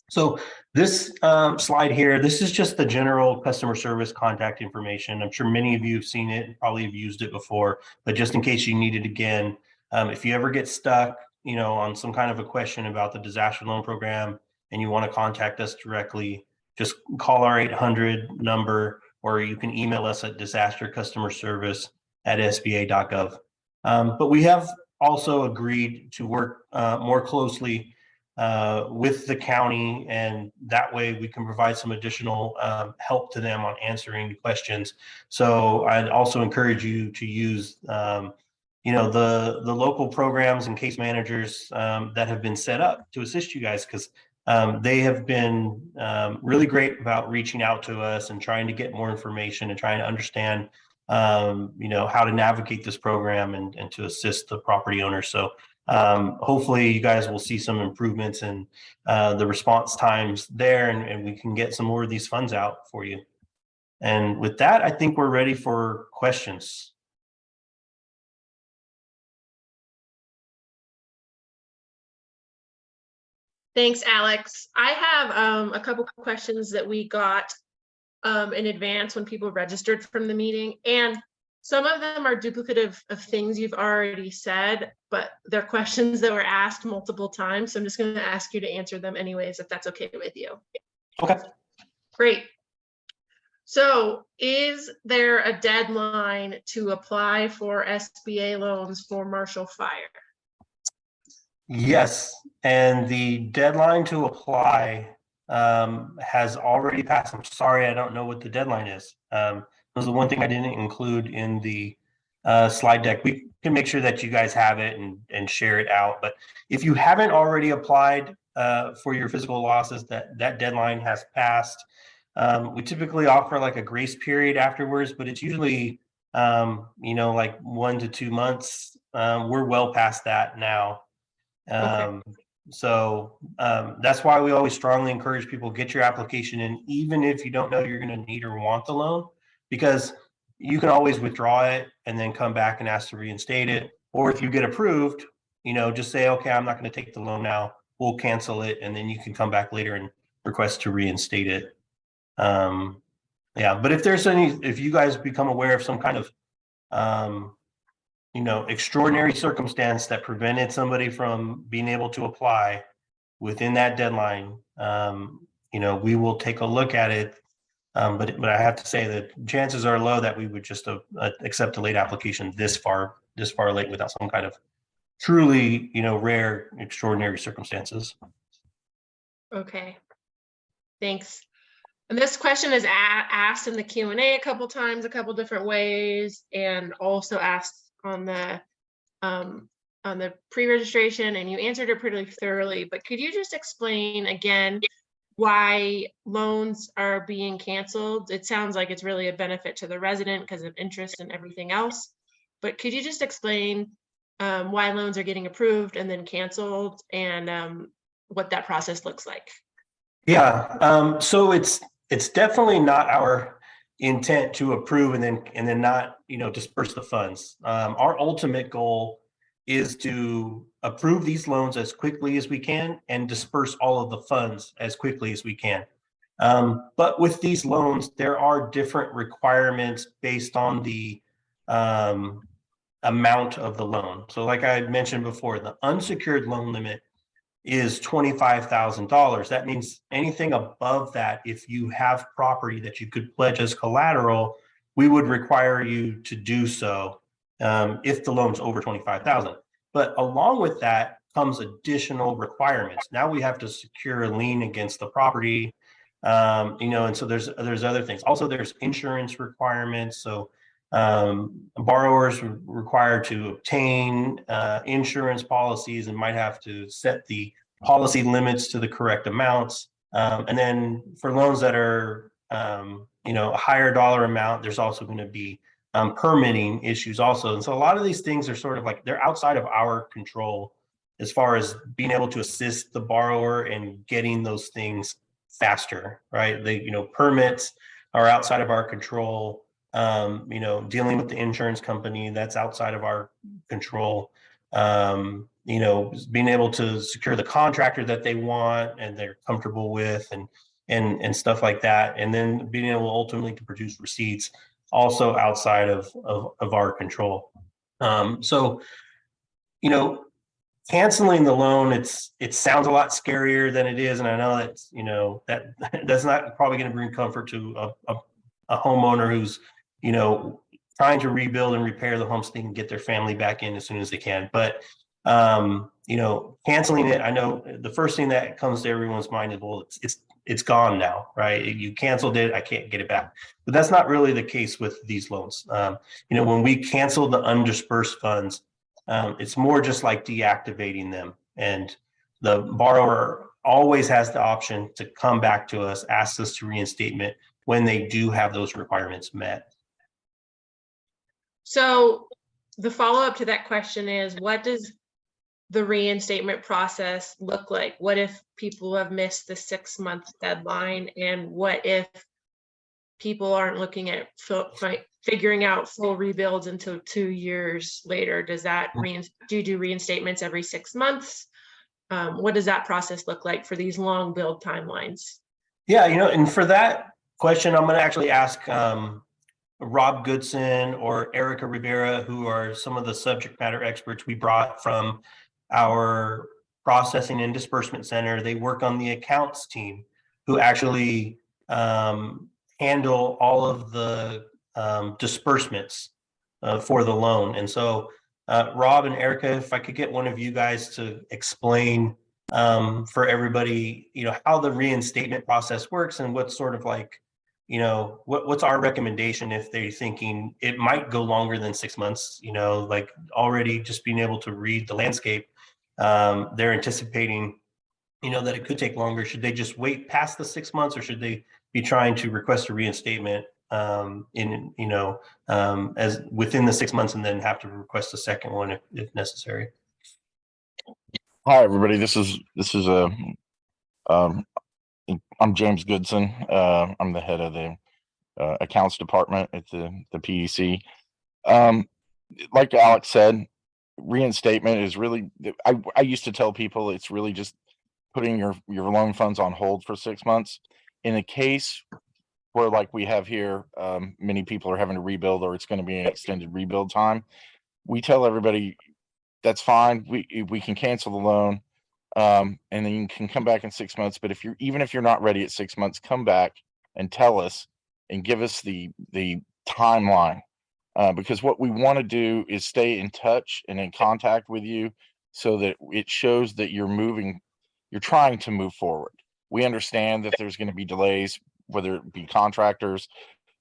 So this slide here, this is just the general customer service contact information. I'm sure many of you have seen it and probably have used it before, but just in case you need it again, if you ever get stuck, on some kind of a question about the disaster loan program and you want to contact us directly, just call our 800 number, or you can email us at disastercustomerservice@sba.gov. But we have also agreed to work more closely with the county, and that way we can provide some additional help to them on answering questions. So I'd also encourage you to use the local programs and case managers that have been set up to assist you guys, because they have been really great about reaching out to us and trying to get more information and trying to understand how to navigate this program and to assist the property owners. So hopefully you guys will see some improvements in the response times there, and we can get some more of these funds out for you. And with that, I think we're ready for questions. Thanks, Alex. I have a couple of questions that we got in advance when people registered from the meeting, and some of them are duplicative of things you've already said, but they're questions that were asked multiple times. So I'm just going to ask you to answer them anyways, if that's okay with you. Okay. Great. So is there a deadline to apply for SBA loans for Marshall Fire? Yes, and the deadline to apply has already passed. I'm sorry, I don't know what the deadline is. That was the one thing I didn't include in the slide deck. We can make sure that you guys have it and share it out. But if you haven't already applied for your physical losses, that deadline has passed. We typically offer like a grace period afterwards, but it's usually like 1 to 2 months. We're well past that now. That's why we always strongly encourage people, get your application in, even if you don't know you're going to need or want the loan, because you can always withdraw it and then come back and ask to reinstate it. Or if you get approved, just say, okay, I'm not going to take the loan now. We'll cancel it. And then you can come back later and request to reinstate it. But if you guys become aware of some kind of, extraordinary circumstance that prevented somebody from being able to apply within that deadline, we will take a look at it. But I have to say that chances are low that we would just accept a late application this far late without some kind of truly, rare, extraordinary circumstances. Okay, thanks. And this question is asked in the Q&A a couple times, a couple different ways, and also asked on the pre-registration, and you answered it pretty thoroughly. But could you just explain again why loans are being canceled? It sounds like it's really a benefit to the resident because of interest and everything else. But could you just explain why loans are getting approved and then canceled, and what that process looks like? Yeah. So it's definitely not our intent to approve and then not, disperse the funds. Our ultimate goal is to approve these loans as quickly as we can and disperse all of the funds as quickly as we can. But with these loans, there are different requirements based on the amount of the loan. So like I mentioned before, the unsecured loan limit is $25,000. That means anything above that, if you have property that you could pledge as collateral, we would require you to do so if the loan's over $25,000. But along with that comes additional requirements. Now we have to secure a lien against the property, and so there's other things. Also, there's insurance requirements. So borrowers are required to obtain insurance policies and might have to set the policy limits to the correct amounts. And then for loans that are, a higher dollar amount, there's also going to be permitting issues also. And so a lot of these things are sort of like they're outside of our control as far as being able to assist the borrower in getting those things faster, right? Permits are outside of our control. Dealing with the insurance company, that's outside of our control. Being able to secure the contractor that they want and they're comfortable with and stuff like that. And then being able ultimately to produce receipts also outside of our control. Canceling the loan, it sounds a lot scarier than it is. And I know that's not probably going to bring comfort to a homeowner who's trying to rebuild and repair the home so they can get their family back in as soon as they can. But, canceling it, I know the first thing that comes to everyone's mind is, well, it's gone now, right? You canceled it, I can't get it back. But that's not really the case with these loans. When we cancel the undispersed funds, it's more just like deactivating them. And the borrower always has the option to come back to us, ask us to reinstatement when they do have those requirements met. So the follow-up to that question is, what does the reinstatement process look like? What if people have missed the 6-month deadline? And what if people aren't looking at figuring out full rebuilds until 2 years later? Does that do you do reinstatements every 6 months? What does that process look like for these long build timelines? Yeah, and for that question, I'm going to actually ask Rob Goodson or Erica Rivera, who are some of the subject matter experts we brought from our processing and disbursement center. They work on the accounts team who actually handle all of the disbursements for the loan. And so Rob and Erica, if I could get one of you guys to explain for everybody, how the reinstatement process works and what's sort of like, what's our recommendation if they're thinking it might go longer than 6 months, like already just being able to read the landscape. They're anticipating, that it could take longer. Should they just wait past the 6 months, or should they be trying to request a reinstatement as within the 6 months, and then have to request a second one if necessary. Hi, everybody. This is I'm James Goodson. I'm the head of the accounts department at the PEC. Like Alex said, reinstatement is really, I used to tell people it's really just putting your loan funds on hold for 6 months. In a case where, like we have here, many people are having to rebuild, or it's going to be an extended rebuild time, we tell everybody that's fine. We can cancel the loan. And then you can come back in 6 months. But even if you're not ready at 6 months, come back and tell us and give us the timeline, because what we want to do is stay in touch and in contact with you, so that it shows that you're trying to move forward. We understand that there's going to be delays, whether it be contractors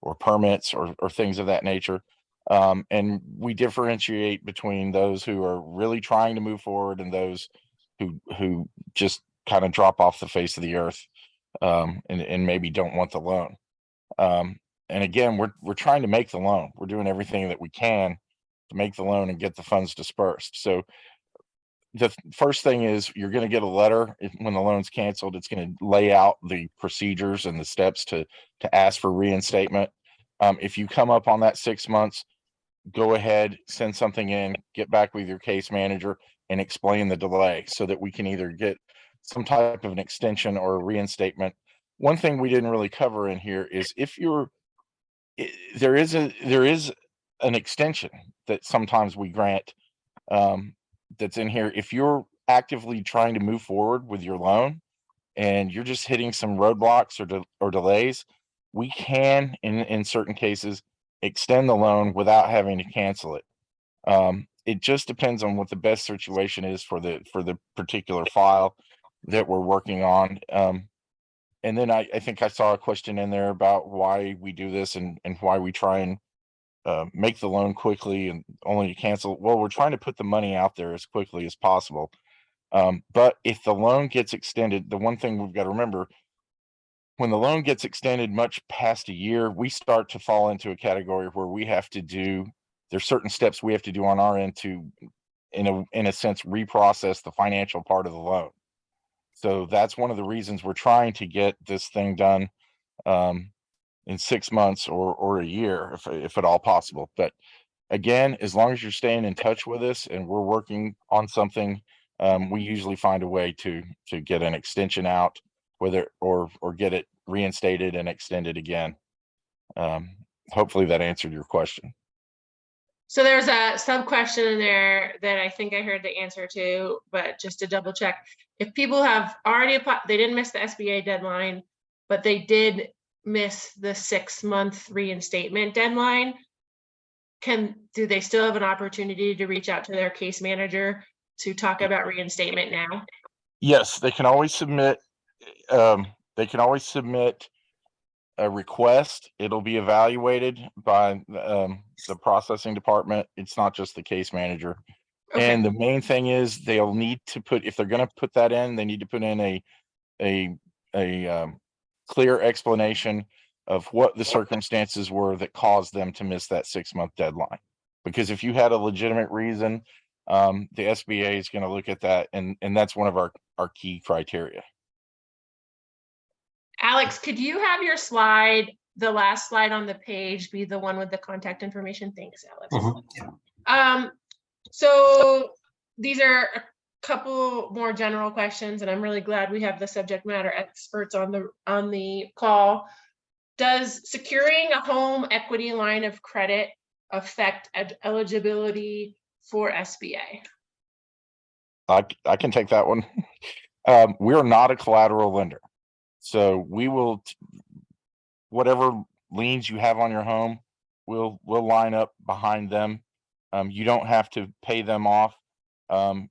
or permits or things of that nature. And we differentiate between those who are really trying to move forward and those who just kind of drop off the face of the earth, and maybe don't want the loan. And again, we're trying to make the loan. We're doing everything that we can to make the loan and get the funds dispersed. So the first thing is, you're going to get a letter when the loan's canceled. It's going to lay out the procedures and the steps to ask for reinstatement. If you come up on that 6 months, go ahead, send something in, get back with your case manager and explain the delay, so that we can either get some type of an extension or a reinstatement. One thing we didn't really cover in here is, there is an extension that sometimes we grant, that's in here. If you're actively trying to move forward with your loan and you're just hitting some roadblocks or delays, we can, in certain cases, extend the loan without having to cancel it. It just depends on what the best situation is for the particular file that we're working on. And then I think I saw a question in there about why we do this and why we try and make the loan quickly and only cancel. Well, we're trying to put the money out there as quickly as possible. But if the loan gets extended, the one thing we've got to remember, when the loan gets extended much past a year, we start to fall into a category where there's certain steps we have to do on our end to, in a sense, reprocess the financial part of the loan. So that's one of the reasons we're trying to get this thing done in 6 months or a year, if at all possible. But again, as long as you're staying in touch with us and we're working on something, we usually find a way to get an extension out, whether or get it reinstated and extended again. Hopefully that answered your question. So there's a sub question in there that I think I heard the answer to, but just to double check, if people have already applied, they didn't miss the SBA deadline, but they did miss the 6 month reinstatement deadline, do they still have an opportunity to reach out to their case manager to talk about reinstatement now? Yes, they can always submit. A request. It'll be evaluated by the processing department. It's not just the case manager. Okay. And the main thing is, they'll need to put, if they're going to put that in, they need to put in a clear explanation of what the circumstances were that caused them to miss that 6 month deadline. Because if you had a legitimate reason, the SBA is going to look at that, and that's one of our key criteria. Alex, could you have your slide, the last slide on the page, be the one with the contact information? Thanks, Alex. Yeah. So these are a couple more general questions, and I'm really glad we have the subject matter experts on the call. Does securing a home equity line of credit affect eligibility for SBA? I can take that one. We're not a collateral lender. So we will, whatever liens you have on your home, we'll line up behind them. You don't have to pay them off.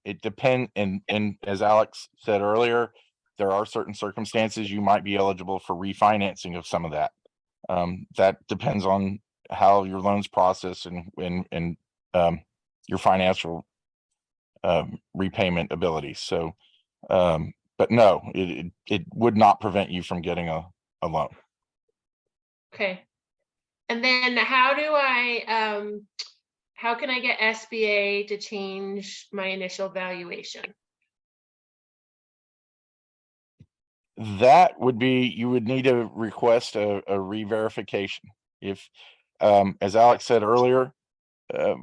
It depends, and as Alex said earlier, there are certain circumstances you might be eligible for refinancing of some of that. That depends on how your loan's processed and your financial repayment abilities. So, but no, it would not prevent you from getting a loan. Okay. And then how can I get SBA to change my initial valuation? That would be, you would need to request a re-verification. If, as Alex said earlier,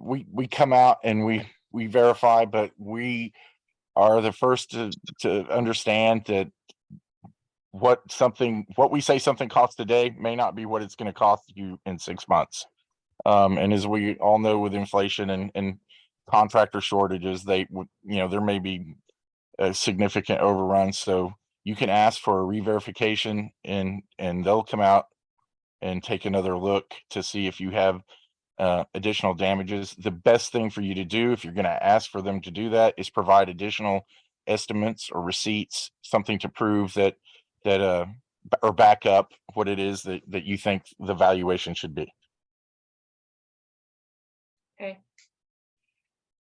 we come out and we verify, but we are the first to understand that what we say something costs today may not be what it's going to cost you in 6 months. And as we all know, with inflation and contractor shortages, there may be a significant overrun. So you can ask for a re-verification, and they'll come out and take another look to see if you have additional damages. The best thing for you to do, if you're going to ask for them to do that, is provide additional estimates or receipts, something to prove that or back up what it is that you think the valuation should be. Okay.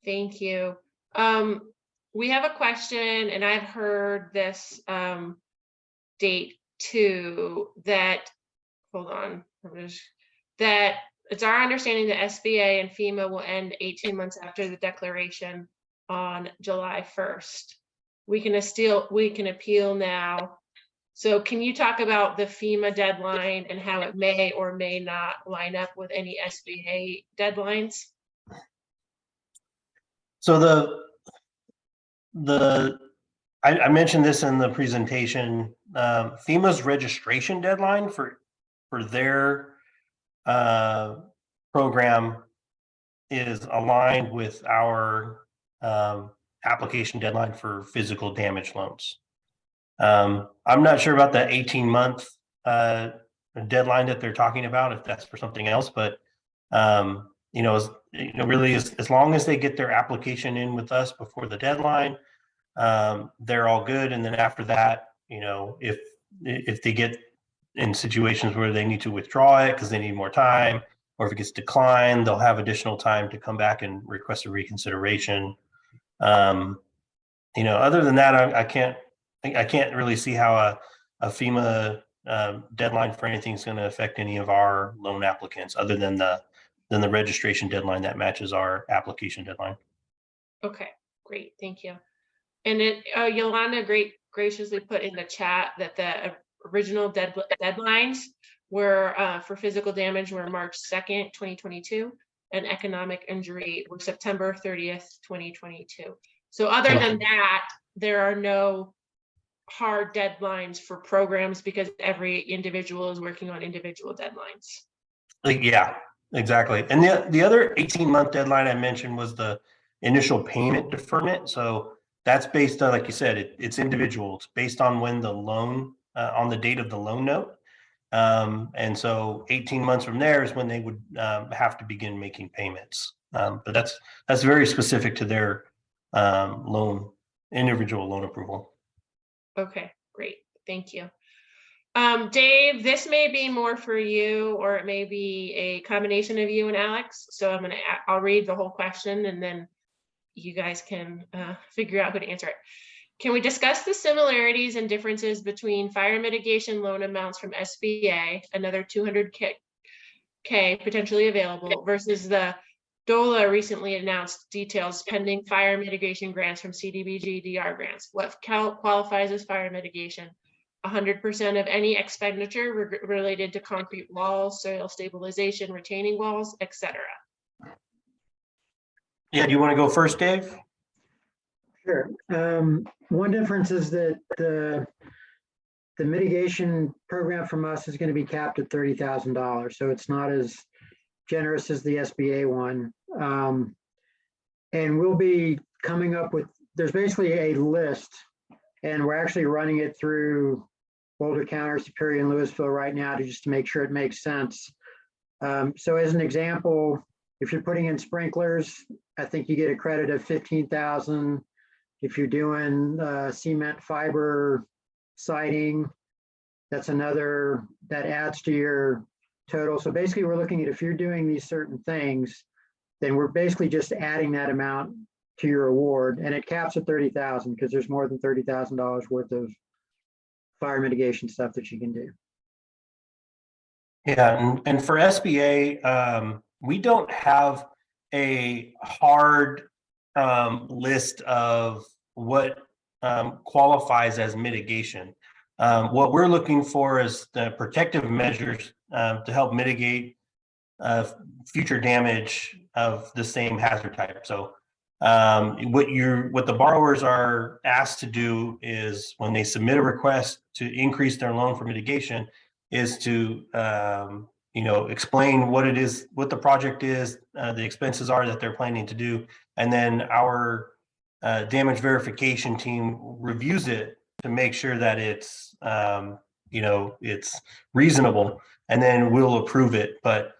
Thank you. We have a question, and I've heard this date too, that, hold on, that it's our understanding that SBA and FEMA will end 18 months after the declaration on July 1st. We can appeal now. So can you talk about the FEMA deadline and how it may or may not line up with any SBA deadlines? So I mentioned this in the presentation. FEMA's registration deadline for their program is aligned with our application deadline for physical damage loans. I'm not sure about the 18-month deadline that they're talking about, if that's for something else, but really, as long as they get their application in with us before the deadline, they're all good. And then after that, if they get in situations where they need to withdraw it because they need more time, or if it gets declined, they'll have additional time to come back and request a reconsideration. Other than that, I can't really see how a FEMA deadline for anything is going to affect any of our loan applicants, other than the registration deadline that matches our application deadline. Okay, great, thank you. And Yolanda graciously put in the chat that the original deadlines were for physical damage were March 2nd, 2022, and economic injury were September 30th, 2022. So other than that, there are no hard deadlines for programs because every individual is working on individual deadlines. Yeah, exactly. And the other 18-month deadline I mentioned was the initial payment deferment. So that's based on, like you said, it's individual. It's based on when the loan, on the date of the loan note. And so 18 months from there is when they would have to begin making payments. But that's very specific to their individual loan approval. Okay, great. Thank you. Dave, this may be more for you, or it may be a combination of you and Alex. So I'll read the whole question and then you guys can figure out who to answer it. Can we discuss the similarities and differences between fire mitigation loan amounts from SBA, another $200K potentially available, versus the DOLA recently announced details pending fire mitigation grants from CDBG DR grants? What qualifies as fire mitigation? 100% of any expenditure related to concrete walls, soil stabilization, retaining walls, etc. Yeah, do you want to go first, Dave? Sure. One difference is that the mitigation program from us is going to be capped at $30,000. So it's not as generous as the SBA one. And we'll be coming up with, there's basically a list, and we're actually running it through Boulder County, Superior, and Louisville right now to make sure it makes sense. So as an example, if you're putting in sprinklers, I think you get a credit of $15,000. If you're doing cement fiber siding, that's another, that adds to your total. So basically we're looking at, if you're doing these certain things, then we're basically just adding that amount to your award, and it caps at $30,000 because there's more than $30,000 worth of fire mitigation stuff that you can do. Yeah, and for SBA, we don't have a hard list of what qualifies as mitigation. What we're looking for is the protective measures to help mitigate future damage of the same hazard type. So what the borrowers are asked to do is when they submit a request to increase their loan for mitigation is to explain what it is, what the project is, the expenses are that they're planning to do, and then our damage verification team reviews it to make sure that it's it's reasonable, and then we'll approve it. But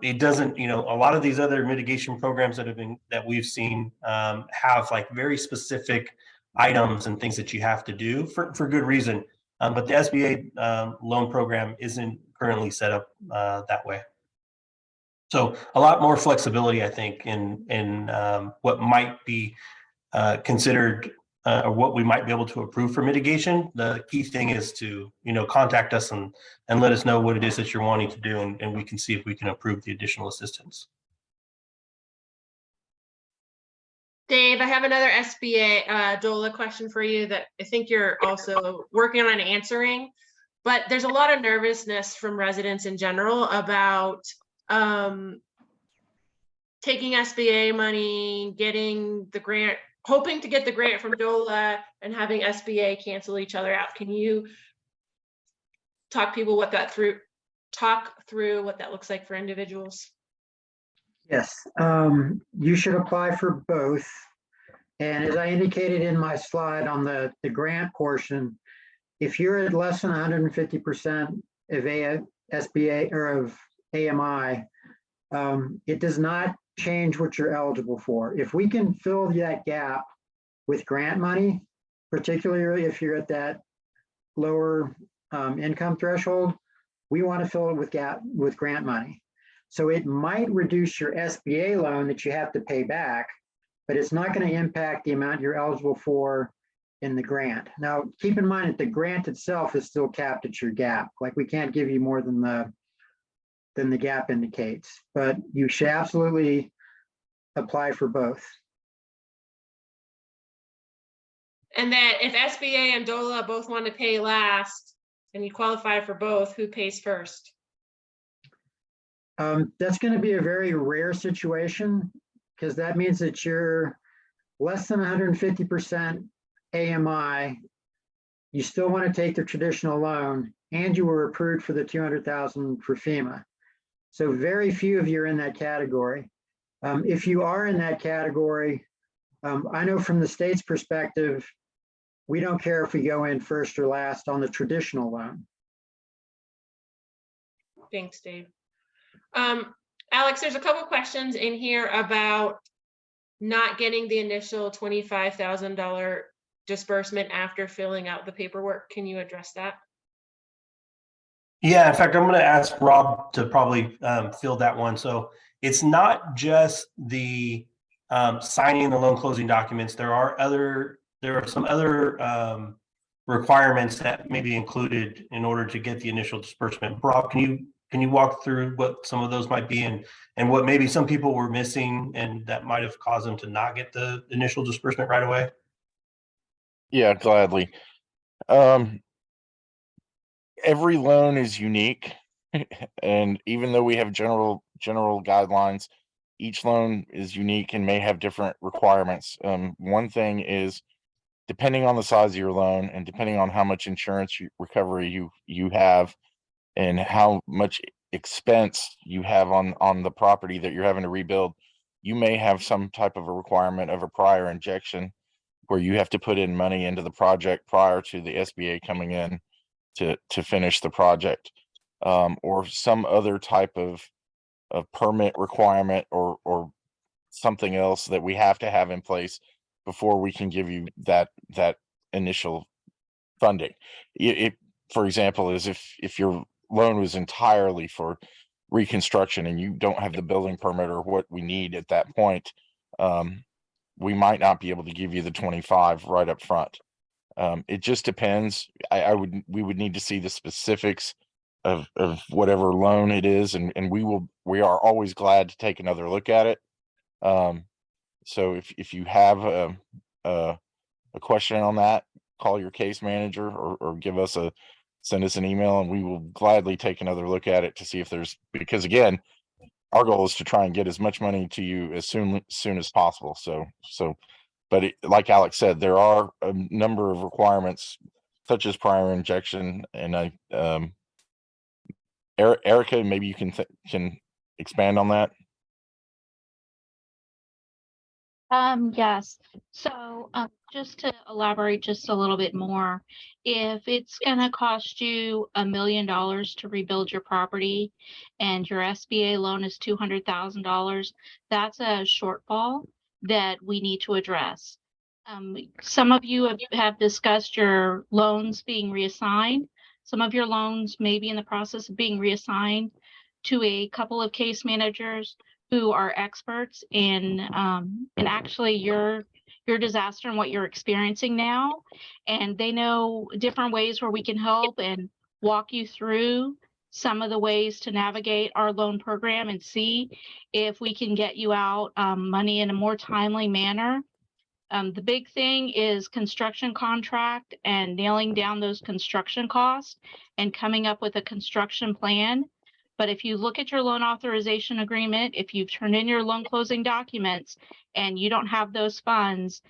it doesn't, a lot of these other mitigation programs that we've seen have like very specific items and things that you have to do for good reason. But the SBA loan program isn't currently set up that way. So a lot more flexibility, I think, in what might be considered or what we might be able to approve for mitigation. The key thing is to, contact us and let us know what it is that you're wanting to do, and we can see if we can approve the additional assistance. Dave, I have another SBA DOLA question for you that I think you're also working on answering, but there's a lot of nervousness from residents in general about taking SBA money, getting the grant, hoping to get the grant from DOLA and having SBA cancel each other out. Can you talk through what that looks like for individuals? Yes, you should apply for both. And as I indicated in my slide on the grant portion, if you're at less than 150% of SBA or of AMI, it does not change what you're eligible for. If we can fill that gap with grant money, particularly if you're at that lower income threshold, we want to fill it with grant money. So it might reduce your SBA loan that you have to pay back, but it's not going to impact the amount you're eligible for in the grant. Now, keep in mind that the grant itself is still capped at your gap. Like, we can't give you more than the gap indicates, but you should absolutely apply for both. And then if SBA and DOLA both want to pay last and you qualify for both, who pays first? That's going to be a very rare situation, because that means that you're less than 150% AMI. You still want to take the traditional loan, and you were approved for the $200,000 for FEMA. So very few of you are in that category. If you are in that category, I know from the state's perspective, we don't care if we go in first or last on the traditional loan. Thanks, Dave. Alex, there's a couple questions in here about not getting the initial $25,000 disbursement after filling out the paperwork. Can you address that? Yeah, in fact, I'm going to ask Rob to probably field that one. So it's not just the signing the loan closing documents. There are some other requirements that may be included in order to get the initial disbursement. Rob, can you walk through what some of those might be and what maybe some people were missing and that might have caused them to not get the initial disbursement right away? Yeah, gladly. Every loan is unique, and even though we have general guidelines, each loan is unique and may have different requirements. One thing is, depending on the size of your loan and depending on how much insurance recovery you have and how much expense you have on the property that you're having to rebuild, you may have some type of a requirement of a prior injection where you have to put in money into the project prior to the SBA coming in to finish the project, or some other type of permit requirement or something else that we have to have in place before we can give you that initial funding. For example, is if your loan was entirely for reconstruction and you don't have the building permit or what we need at that point, we might not be able to give you the 25 right up front. It just depends. We would need to see the specifics of whatever loan it is, and we are always glad to take another look at it. So if you have a question on that, call your case manager or send us an email, and we will gladly take another look at it to see if because again, our goal is to try and get as much money to you as soon as possible. But like Alex said, there are a number of requirements such as prior injection, and Erica, maybe you can expand on that. Yes. So, just to elaborate just a little bit more, if it's gonna cost you $1 million to rebuild your property and your SBA loan is $200,000, that's a shortfall that we need to address. Some of you have discussed your loans being reassigned. Some of your loans may be in the process of being reassigned to a couple of case managers who are experts in actually your disaster and what you're experiencing now, and they know different ways where we can help and walk you through some of the ways to navigate our loan program and see if we can get you out money in a more timely manner. The big thing is construction contract and nailing down those construction costs and coming up with a construction plan. But if you look at your loan authorization agreement, if you've turned in your loan closing documents and you don't have those funds,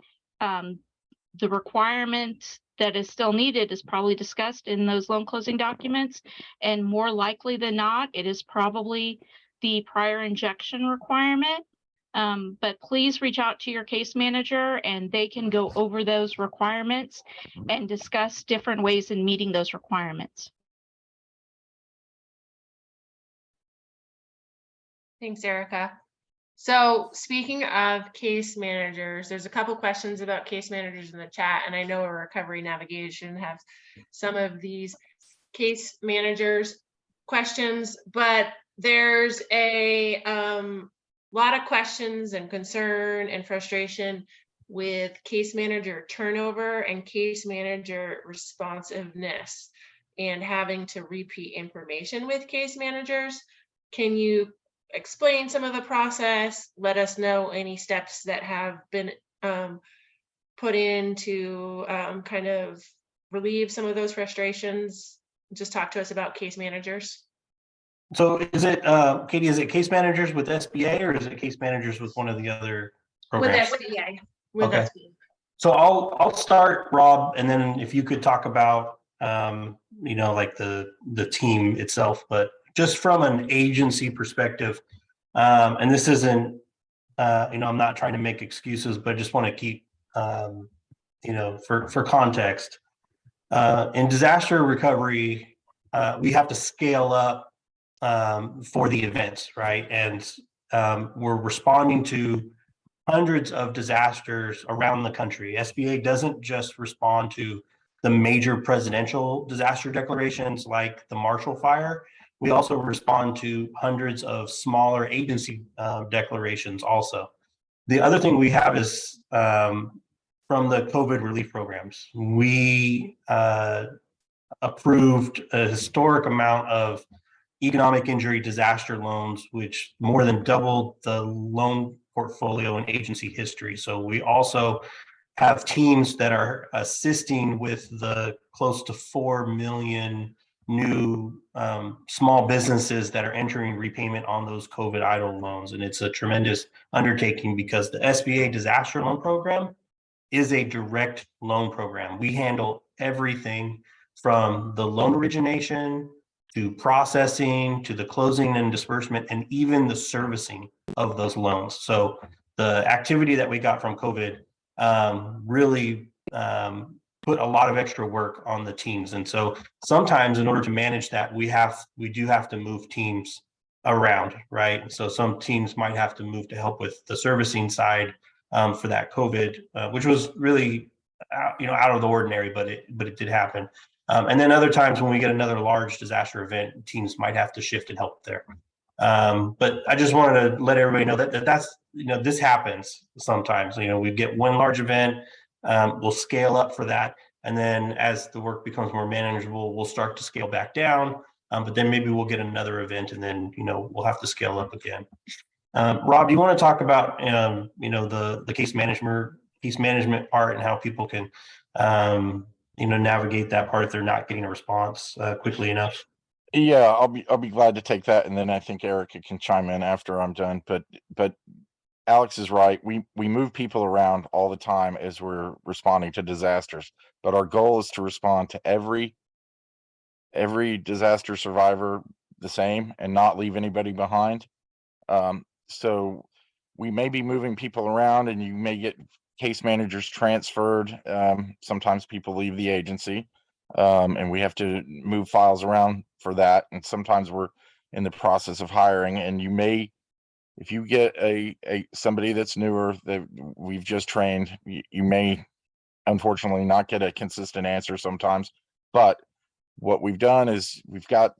the requirement that is still needed is probably discussed in those loan closing documents. And more likely than not, it is probably the prior injection requirement. But please reach out to your case manager and they can go over those requirements and discuss different ways in meeting those requirements. Thanks, Erica. So speaking of case managers, there's a couple questions about case managers in the chat, and I know Recovery Navigation has some of these case managers questions, but there's a lot of questions and concern and frustration with case manager turnover and case manager responsiveness and having to repeat information with case managers. Can you explain some of the process? Let us know any steps that have been put in to kind of relieve some of those frustrations. Just talk to us about case managers. So is it, Katie, is it case managers with SBA or is it case managers with one of the other programs? With SBA. With Okay. SBA. So I'll start, Rob, and then if you could talk about, like the team itself, but just from an agency perspective, and this isn't, I'm not trying to make excuses, but I just want to keep, for context, in disaster recovery, we have to scale up for the events, right? And we're responding to hundreds of disasters around the country. SBA doesn't just respond to the major presidential disaster declarations like the Marshall Fire. We also respond to hundreds of smaller agency declarations also. The other thing we have is from the COVID relief programs. We approved a historic amount of economic injury disaster loans, which more than doubled the loan portfolio in agency history. So we also have teams that are assisting with the close to 4 million new small businesses that are entering repayment on those COVID idle loans. And it's a tremendous undertaking because the SBA disaster loan program is a direct loan program. We handle everything from the loan origination to processing, to the closing and disbursement, and even the servicing of those loans. So the activity that we got from COVID really put a lot of extra work on the teams. And so sometimes in order to manage that, we do have to move teams around, right? So some teams might have to move to help with the servicing side for that COVID, which was really, out of the ordinary, but it did happen. And then other times when we get another large disaster event, teams might have to shift and help there. But I just wanted to let everybody know that's, this happens sometimes. We get one large event, we'll scale up for that. And then as the work becomes more manageable, we'll start to scale back down. But then maybe we'll get another event and then, we'll have to scale up again. Rob, do you want to talk about, the case management part and how people can, navigate that part if they're not getting a response quickly enough? Yeah, I'll be glad to take that, and then I think Erica can chime in after I'm done. But Alex is right. We move people around all the time as we're responding to disasters, but our goal is to respond to every disaster survivor the same and not leave anybody behind. So we may be moving people around, and you may get case managers transferred. Sometimes people leave the agency, and we have to move files around for that. And sometimes we're in the process of hiring, and you may, if you get somebody that's newer that we've just trained, you may unfortunately not get a consistent answer sometimes. But what we've done is we've got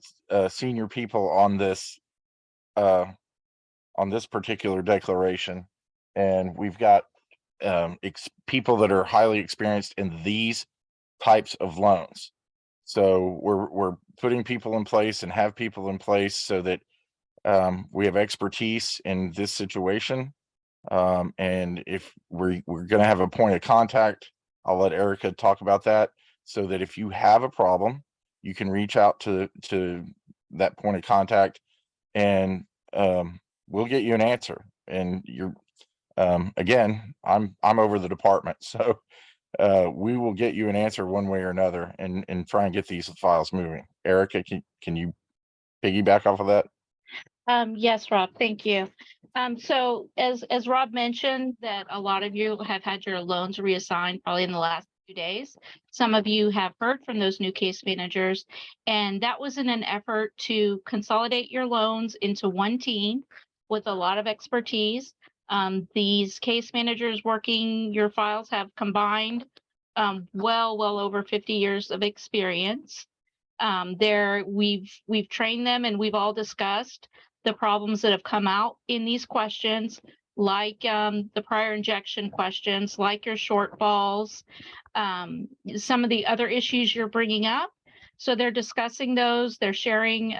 senior people on this particular declaration, and we've got people that are highly experienced in these types of loans. So we're putting people in place and have people in place so that we have expertise in this situation. And if we're going to have a point of contact, I'll let Erica talk about that, so that if you have a problem, you can reach out to that point of contact, and we'll get you an answer. And you're again, I'm over the department, so we will get you an answer one way or another, and try and get these files moving. Erica, can you piggyback off of that? Yes, Rob, thank you. So as Rob mentioned, that a lot of you have had your loans reassigned probably in the last few days. Some of you have heard from those new case managers, and that was in an effort to consolidate your loans into one team with a lot of expertise. These case managers working your files have combined well over 50 years of experience. We've trained them, and we've all discussed the problems that have come out in these questions, like the prior injection questions, like your shortfalls, some of the other issues you're bringing up. So they're discussing those, they're sharing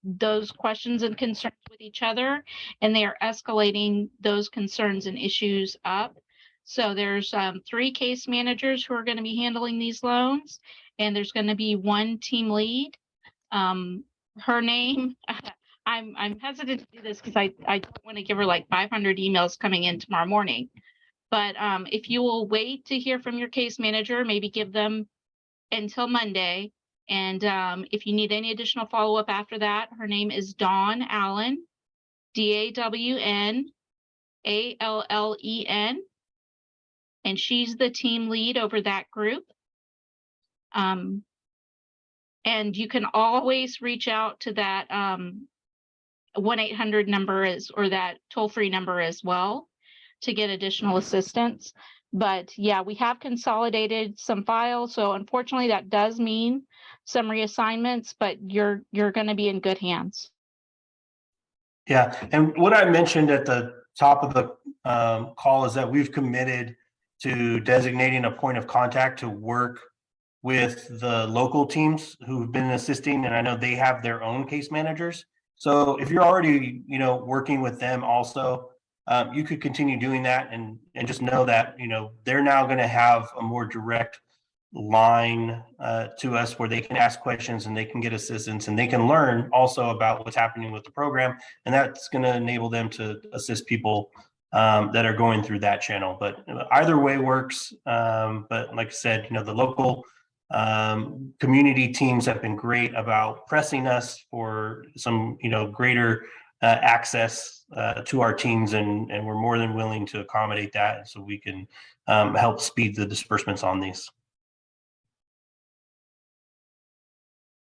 those questions and concerns with each other, and they are escalating those concerns and issues up. So there's 3 case managers who are going to be handling these loans, and there's going to be 1 team lead. Her name, I'm hesitant to do this because I don't want to give her like 500 emails coming in tomorrow morning. But if you will wait to hear from your case manager, maybe give them until Monday. And if you need any additional follow-up after that, her name is Dawn Allen, DAWN ALLEN. And she's the team lead over that group. And you can always reach out to that 1-800 number or that toll-free number as well to get additional assistance. But yeah, we have consolidated some files. So unfortunately, that does mean some reassignments, but you're going to be in good hands. Yeah, and what I mentioned at the top of the call is that we've committed to designating a point of contact to work with the local teams who've been assisting, and I know they have their own case managers. So if you're already, working with them also, you could continue doing that, and just know that, they're now going to have a more direct line to us where they can ask questions and they can get assistance, and they can learn also about what's happening with the program, and that's going to enable them to assist people that are going through that channel. But either way works. But like I said, the local community teams have been great about pressing us for some, greater access to our teams, and we're more than willing to accommodate that so we can help speed the disbursements on these.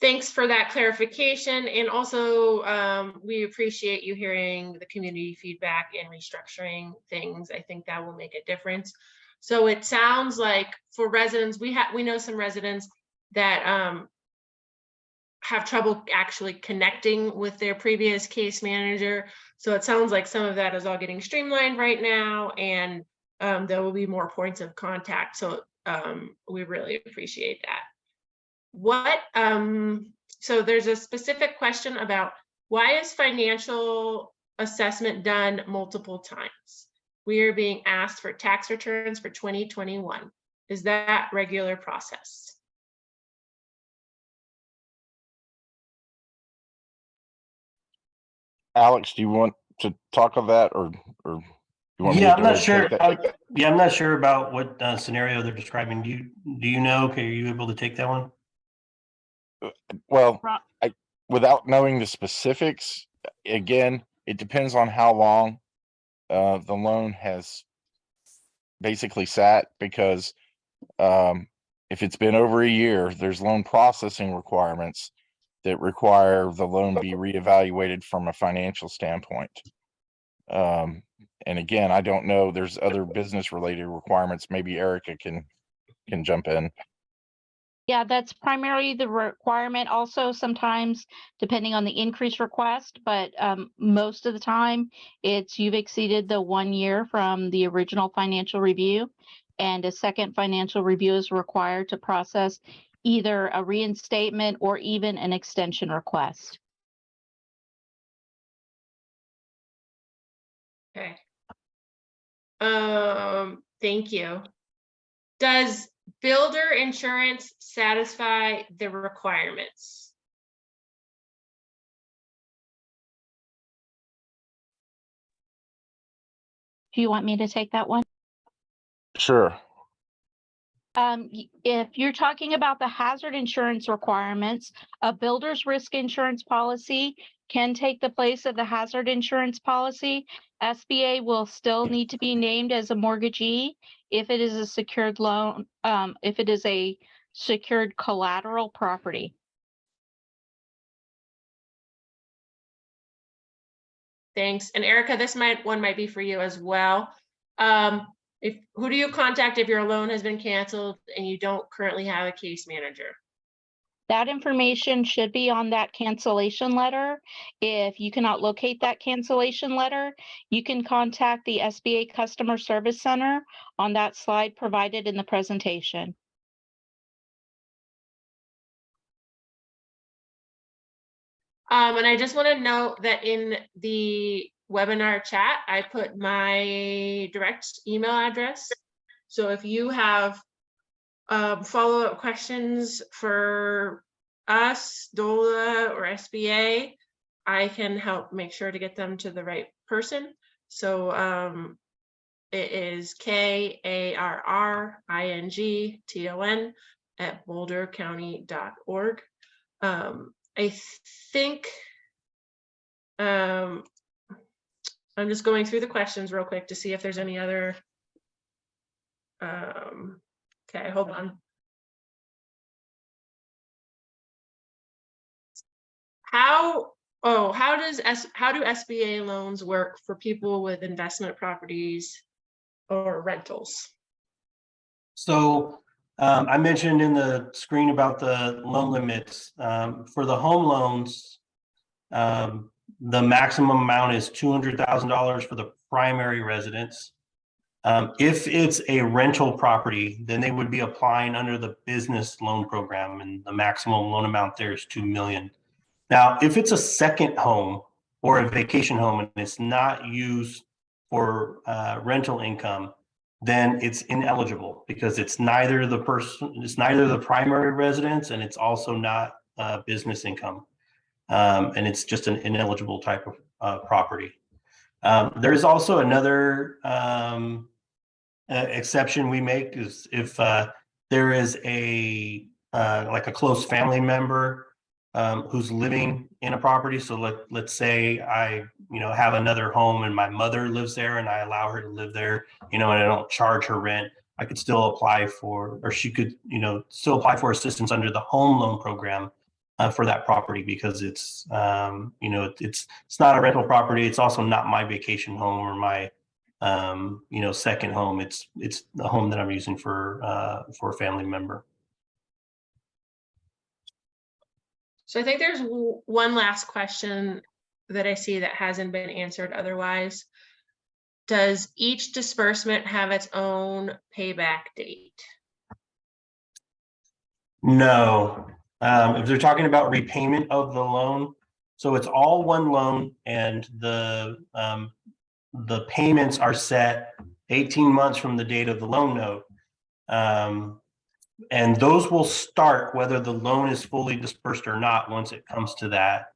Thanks for that clarification. And also, we appreciate you hearing the community feedback and restructuring things. I think that will make a difference. So it sounds like for residents, we know some residents that have trouble actually connecting with their previous case manager. So it sounds like some of that is all getting streamlined right now, and there will be more points of contact. So we really appreciate that. So there's a specific question about why is financial assessment done multiple times? We are being asked for tax returns for 2021. Is that regular process? Alex, do you want to talk of that or you want me Yeah, to I'm go not ahead sure. and take that? Yeah, I'm not sure about what scenario they're describing. Do you know? Okay, are you able to take that one? Well, Ro- without knowing the specifics, again, it depends on how long the loan has basically sat, because if it's been over a year, there's loan processing requirements that require the loan be reevaluated from a financial standpoint. And again, I don't know, there's other business related requirements. Maybe Erica can jump in. Yeah, that's primarily the requirement. Also, sometimes depending on the increase request, but most of the time it's you've exceeded the 1 year from the original financial review, and a second financial review is required to process either a reinstatement or even an extension request. Okay. Thank you. Does builder insurance satisfy the requirements? Do you want me to take that one? Sure. If you're talking about the hazard insurance requirements, a builder's risk insurance policy can take the place of the hazard insurance policy. SBA will still need to be named as a mortgagee if it is a secured loan, if it is a secured collateral property. Thanks. And Erica, this might be for you as well. Who do you contact if your loan has been canceled and you don't currently have a case manager? That information should be on that cancellation letter. If you cannot locate that cancellation letter, you can contact the SBA Customer Service Center on that slide provided in the presentation. And I just want to note that in the webinar chat, I put my direct email address. So if you have follow-up questions for us, DOLA or SBA, I can help make sure to get them to the right person. So it is karrington@bouldercounty.org. I think I'm just going through the questions real quick to see if there's any other. Okay, hold on. How do SBA loans work for people with investment properties or rentals? So I mentioned in the screen about the loan limits. For the home loans, the maximum amount is $200,000 for the primary residence. If it's a rental property, then they would be applying under the business loan program, and the maximum loan amount there is $2 million. Now, if it's a second home or a vacation home and it's not used for rental income, then it's ineligible because it's neither the primary residence and it's also not business income. And it's just an ineligible type of property. There is also another exception we make is if there is like a close family member who's living in a property. So let's say I have another home and my mother lives there and I allow her to live there, and I don't charge her rent. I could still apply for, or she could, still apply for assistance under the home loan program for that property because it's, it's not a rental property. It's also not my vacation home or my, second home. It's the home that I'm using for a family member. So I think there's one last question that I see that hasn't been answered otherwise. Does each disbursement have its own payback date? No. If they're talking about repayment of the loan, so it's all one loan, and the payments are set 18 months from the date of the loan note. And those will start whether the loan is fully dispersed or not once it comes to that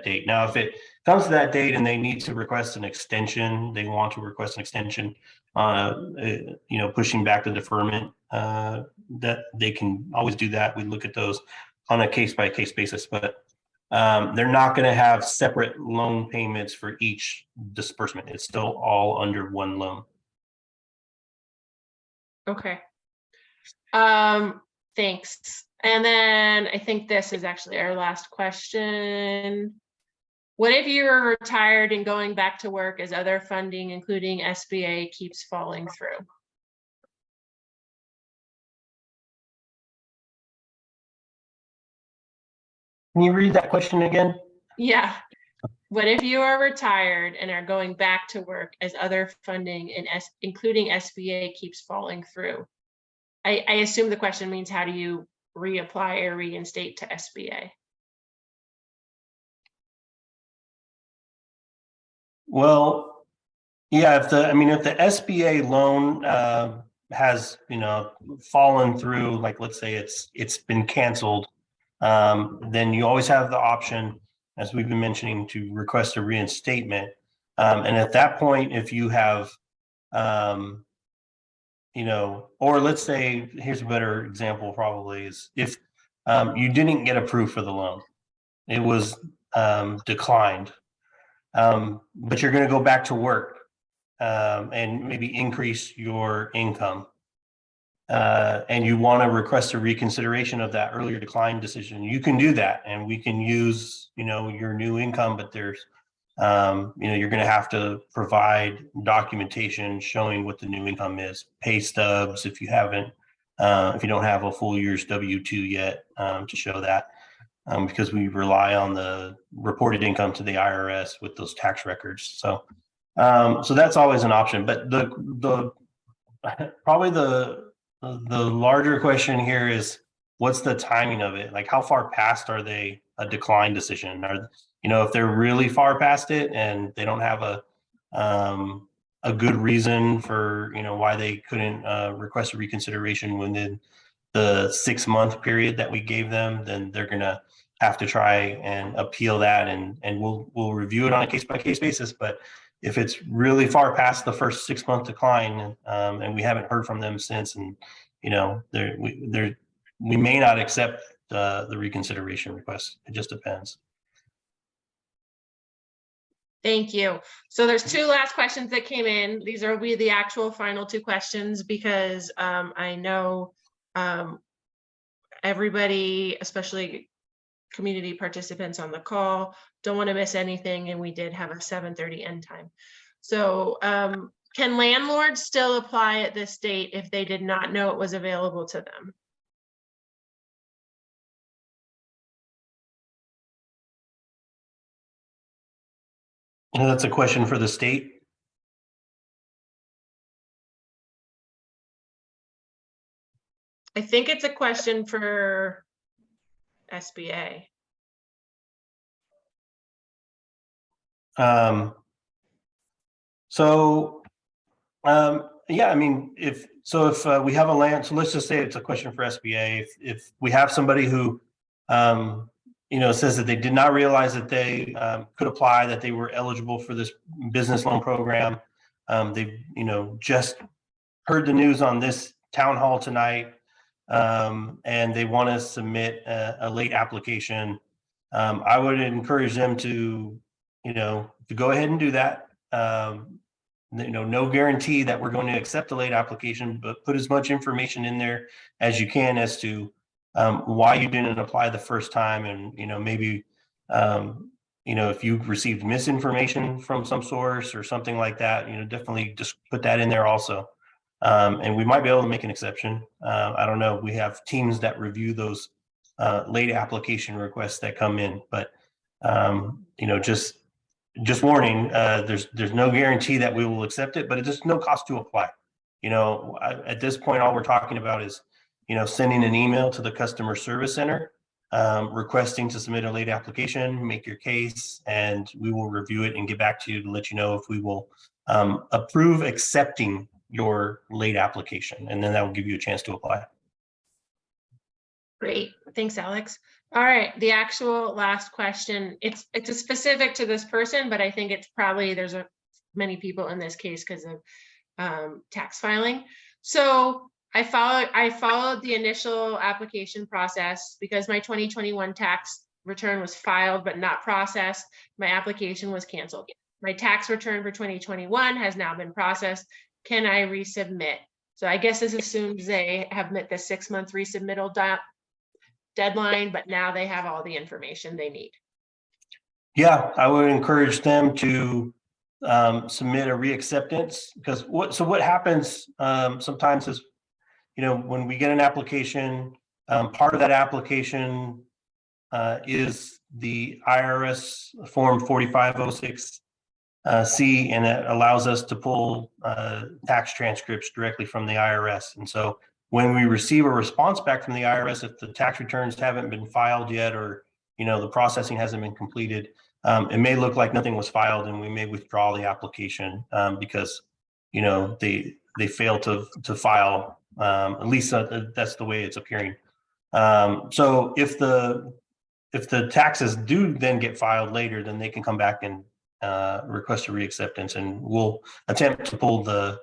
date. Now, if it comes to that date and they need to request an extension, they want to request an extension, pushing back the deferment, that they can always do that. We look at those on a case-by-case basis, but they're not going to have separate loan payments for each disbursement. It's still all under one loan. Okay. Thanks. And then I think this is actually our last question. What if you were retired and going back to work as other funding, including SBA, keeps falling through? Can you read that question again? Yeah. What if you are retired and are going back to work as other funding, including SBA, keeps falling through? I assume the question means, how do you reapply or reinstate to SBA? Well, yeah, if the SBA loan has, fallen through, like, let's say it's been canceled, then you always have the option, as we've been mentioning, to request a reinstatement. And at that point, if you have, or let's say, here's a better example probably, is if you didn't get approved for the loan, it was declined, but you're going to go back to work and maybe increase your income, and you want to request a reconsideration of that earlier decline decision, you can do that, and we can use, your new income, but there's, you're going to have to provide documentation showing what the new income is, pay stubs if you haven't, if you don't have a full year's W-2 yet, to show that, because we rely on the reported income to the IRS with those tax records. So that's always an option. But the probably the larger question here is, what's the timing of it? Like, how far past are they a decline decision? Are, if they're really far past it and they don't have a good reason for, why they couldn't request a reconsideration within the 6-month period that we gave them, then they're going to have to try and appeal that, and we'll review it on a case-by-case basis. But if it's really far past the first 6-month decline, and we haven't heard from them since, and we may not accept the reconsideration request. It just depends. Thank you. So there's 2 last questions that came in. These will be the actual final 2 questions, because I know everybody, especially community participants on the call, don't want to miss anything, and we did have a 7:30 end time. So can landlords still apply at this date if they did not know it was available to them? And that's a question for the state. I think it's a question for SBA. Yeah, if we have a land, so let's just say it's a question for SBA. If we have somebody who, says that they did not realize that they could apply, that they were eligible for this business loan program, they've, just heard the news on this town hall tonight, and they want to submit a late application, I would encourage them to go ahead and do that. No guarantee that we're going to accept a late application, but put as much information in there as you can as to why you didn't apply the first time, and maybe if you received misinformation from some source or something like that, definitely just put that in there also. And we might be able to make an exception. I don't know. We have teams that review those late application requests that come in, but just warning, there's no guarantee that we will accept it, but it's just no cost to apply. At this point, all we're talking about is, sending an email to the customer service center, requesting to submit a late application, make your case, and we will review it and get back to you to let you know if we will approve accepting your late application. And then that will give you a chance to apply. Great, thanks, Alex. All right, the actual last question, it's a specific to this person, but I think it's probably, there's many people in this case because of tax filing. So I followed the initial application process because my 2021 tax return was filed but not processed. My application was canceled. My tax return for 2021 has now been processed. Can I resubmit? So I guess this assumes they have met the 6-month resubmittal deadline, but now they have all the information they need. Yeah, I would encourage them to submit a reacceptance, because what happens sometimes is, when we get an application, part of that application is the IRS form 4506 C, and it allows us to pull tax transcripts directly from the IRS. And so when we receive a response back from the IRS, if the tax returns haven't been filed yet, or the processing hasn't been completed, it may look like nothing was filed, and we may withdraw the application because they fail to file. At least that's the way it's appearing. So if the taxes do then get filed later, then they can come back and request a reacceptance, and we'll attempt to pull the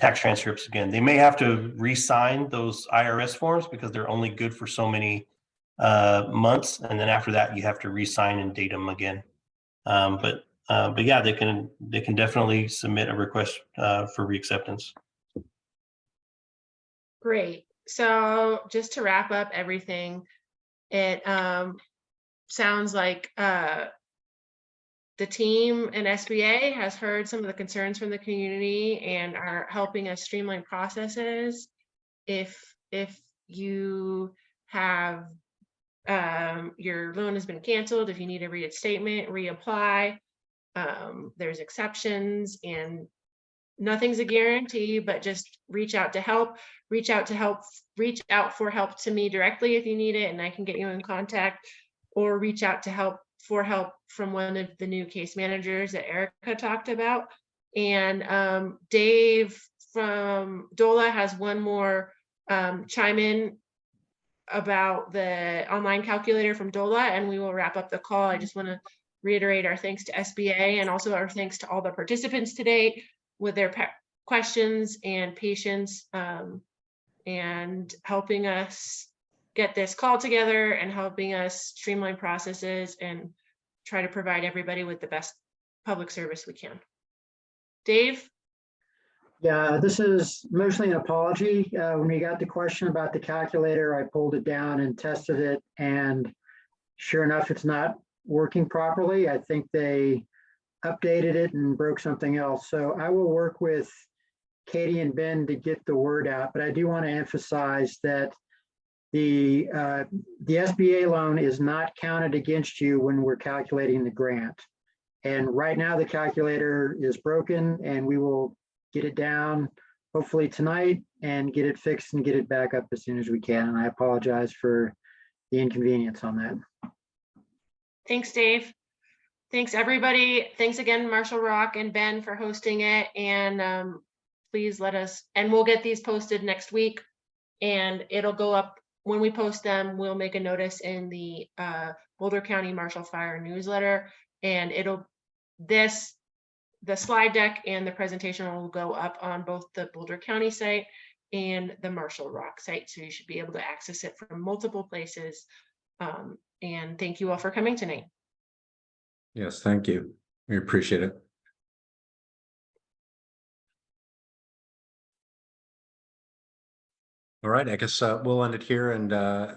tax transcripts again. They may have to re-sign those IRS forms because they're only good for so many months, and then after that you have to re-sign and date them again. But yeah, they can definitely submit a request for reacceptance. Great. So just to wrap up everything, it sounds like the team in SBA has heard some of the concerns from the community and are helping us streamline processes. If you have your loan has been canceled, if you need a reinstatement, reapply, there's exceptions, and nothing's a guarantee, but just reach out for help to me directly if you need it, and I can get you in contact, or reach out for help from one of the new case managers that Erica talked about. And Dave from DOLA has one more chime in about the online calculator from DOLA, and we will wrap up the call. I just want to reiterate our thanks to SBA, and also our thanks to all the participants today with their questions and patience, and helping us get this call together and helping us streamline processes and try to provide everybody with the best public service we can. Dave? Yeah, this is mostly an apology. When we got the question about the calculator, I pulled it down and tested it, and sure enough, it's not working properly. I think they updated it and broke something else. So I will work with Katie and Ben to get the word out, but I do want to emphasize that the SBA loan is not counted against you when we're calculating the grant. And right now the calculator is broken, and we will get it down hopefully tonight and get it fixed and get it back up as soon as we can. And I apologize for the inconvenience on that. Thanks, Dave. Thanks, everybody. Thanks again, Marshall Rock and Ben, for hosting it. And please let us, and we'll get these posted next week, and it'll go up. When we post them, we'll make a notice in the Boulder County Marshall Fire newsletter, and the slide deck and the presentation will go up on both the Boulder County site and the Marshall Rock site. So you should be able to access it from multiple places. And thank you all for coming tonight. Yes, thank you. We appreciate it. All right, I guess we'll end it here, and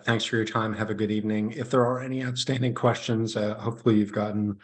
thanks for your time. Have a good evening. If there are any outstanding questions, hopefully you've gotten